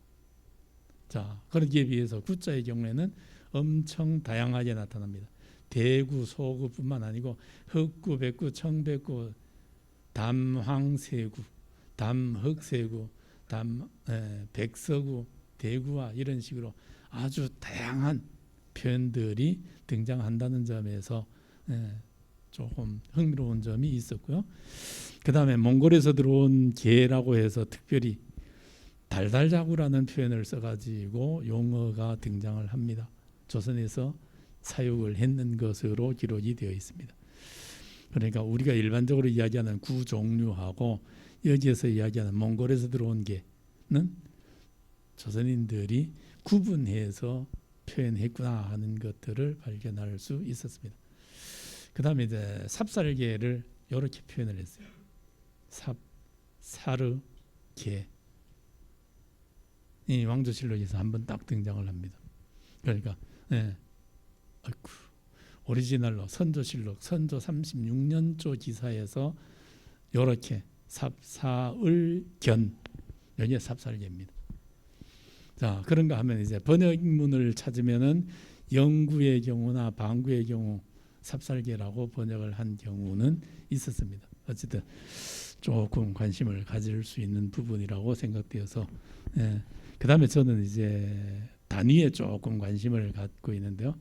자, 그러기에 비해서 구자의 경우에는 엄청 다양하게 나타납니다. 대구, 소구뿐만 아니고 흑구, 백구, 청백구, 담황세구, 담흑세구, 백서구, 대구와 이런 식으로 아주 다양한 표현들이 등장한다는 점에서 조금 흥미로운 점이 있었고요. 그 다음에 몽골에서 들어온 개라고 해서 특별히 달달자구라는 표현을 써가지고 용어가 등장을 합니다. 조선에서 사육을 했는 것으로 기록이 되어 있습니다. 그러니까 우리가 일반적으로 이야기하는 구 종류하고 여기에서 이야기하는 몽골에서 들어온 개는 조선인들이 구분해서 표현했구나 하는 것들을 발견할 수 있었습니다. 그 다음에 이제 삽살개를 이렇게 표현을 했어요. 사르, 개. 이 왕조실록에서 한번 딱 등장을 합니다. 그러니까 아이고, 오리지널로 선조실록 선조 36년조 기사에서 이렇게 삽사을견 여기에 삽살개입니다. 자, 그런가 하면 이제 번역문을 찾으면은 영구의 경우나 방구의 경우 삽살개라고 번역을 한 경우는 있었습니다. 어쨌든 조금 관심을 가질 수 있는 부분이라고 생각되어서 그 다음에 저는 이제 단위에 조금 관심을 갖고 있는데요.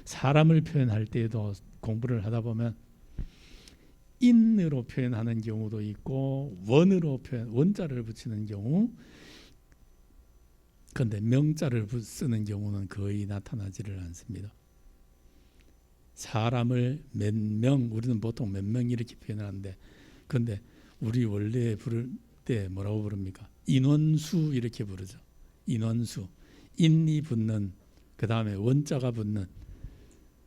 사람을 표현할 때에도 공부를 하다 보면 인으로 표현하는 경우도 있고 원으로 표현, 원자를 붙이는 경우, 그런데 명자를 쓰는 경우는 거의 나타나지를 않습니다. 사람을 몇 명, 우리는 보통 몇 명 이렇게 표현하는데, 그런데 우리 원래 부를 때 뭐라고 부릅니까? 인원수 이렇게 부르죠. 인원수, 인이 붙는, 그 다음에 원자가 붙는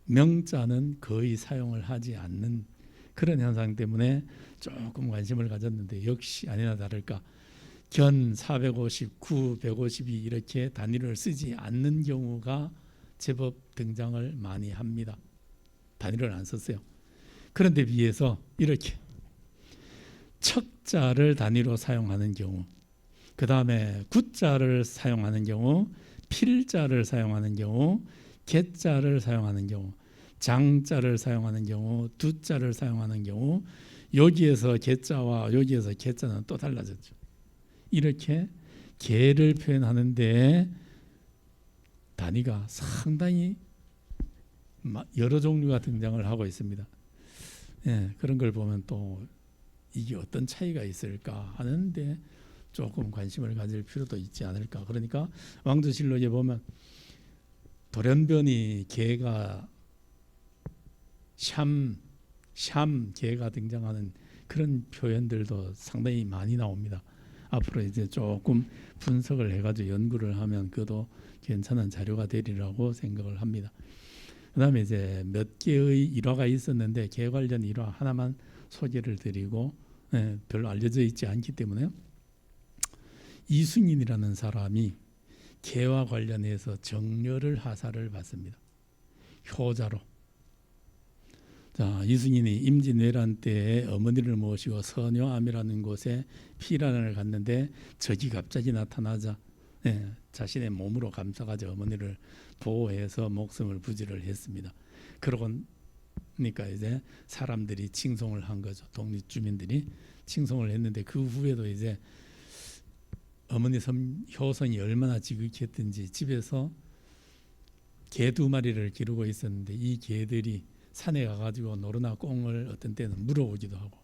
명자는 거의 사용을 하지 않는 그런 현상 때문에 조금 관심을 가졌는데, 역시 아니나 다를까 견 450, 구 152 이렇게 단위를 쓰지 않는 경우가 제법 등장을 많이 합니다. 단위를 안 썼어요. 그런데 비해서 이렇게 척자를 단위로 사용하는 경우, 그 다음에 구자를 사용하는 경우, 필자를 사용하는 경우, 개자를 사용하는 경우, 장자를 사용하는 경우, 두자를 사용하는 경우, 여기에서 개자와 여기에서 개자는 또 달라졌죠. 이렇게 개를 표현하는데 단위가 상당히 여러 종류가 등장을 하고 있습니다. 예, 그런 걸 보면 또 이게 어떤 차이가 있을까 하는데 조금 관심을 가질 필요도 있지 않을까. 그러니까 왕조실록에 보면 돌연변이 개가 샴 개가 등장하는 그런 표현들도 상당히 많이 나옵니다. 앞으로 이제 조금 분석을 해가지고 연구를 하면 그것도 괜찮은 자료가 되리라고 생각을 합니다. 그다음에 이제 몇 개의 일화가 있었는데 개 관련 일화 하나만 소개를 드리고, 별로 알려져 있지 않기 때문에요. 이순인이라는 사람이 개와 관련해서 정렬을 하사를 받습니다. 효자로. 자, 이순인이 임진왜란 때에 어머니를 모시고 선효암이라는 곳에 피란을 갔는데 적이 갑자기 나타나자 자신의 몸으로 감싸가지고 어머니를 보호해서 목숨을 부지를 했습니다. 그러니까 이제 사람들이 칭송을 한 거죠. 독립 주민들이 칭송을 했는데 그 후에도 이제 어머니 효성이 얼마나 지극했든지 집에서 개 2마리를 기르고 있었는데 이 개들이 산에 가가지고 노루나 꽁을 어떤 때는 물어오기도 하고,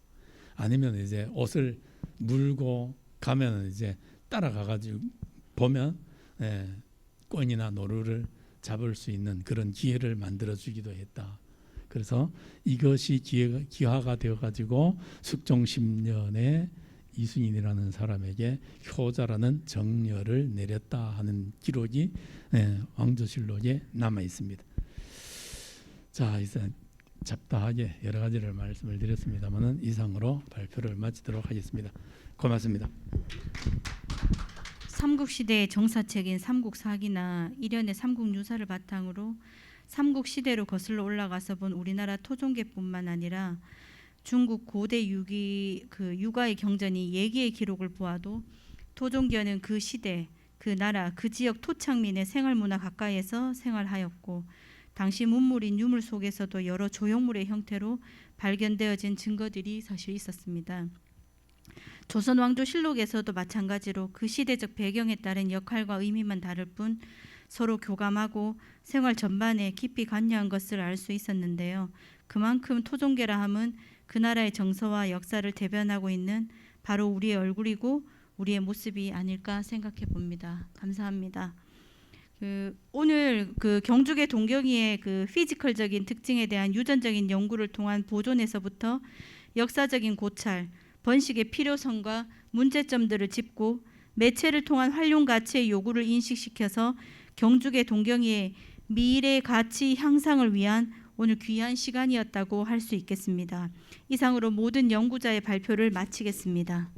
아니면 이제 옷을 물고 가면 이제 따라가가지고 보면 꽁이나 노루를 잡을 수 있는 그런 기회를 만들어주기도 했다. 그래서 이것이 기화가 되어가지고 숙종 10년에 이순인이라는 사람에게 효자라는 정렬을 내렸다 하는 기록이 왕조실록에 남아 있습니다. 자, 이제 잡다하게 여러 가지를 말씀을 드렸습니다만은 이상으로 발표를 마치도록 하겠습니다. 고맙습니다. 삼국시대의 정사책인 삼국사기나 일련의 삼국유사를 바탕으로 삼국시대로 거슬러 올라가서 본 우리나라 토종계뿐만 아니라 중국 고대 유가의 경전이 예기의 기록을 보아도 토종계는 그 시대, 그 나라, 그 지역 토착민의 생활문화 가까이에서 생활하였고 당시 문물인 유물 속에서도 여러 조형물의 형태로 발견되어진 증거들이 사실 있었습니다. 조선 왕조실록에서도 마찬가지로 그 시대적 배경에 따른 역할과 의미만 다를 뿐 서로 교감하고 생활 전반에 깊이 관여한 것을 알 수 있었는데요. 그만큼 토종계라 함은 그 나라의 정서와 역사를 대변하고 있는 바로 우리의 얼굴이고 우리의 모습이 아닐까 생각해 봅니다. 감사합니다. 오늘 경주계 동경이의 피지컬적인 특징에 대한 유전적인 연구를 통한 보존에서부터 역사적인 고찰, 번식의 필요성과 문제점들을 짚고 매체를 통한 활용 가치의 요구를 인식시켜서 경주계 동경이의 미래 가치 향상을 위한 오늘 귀한 시간이었다고 할 수 있겠습니다. 이상으로 모든 연구자의 발표를 마치겠습니다.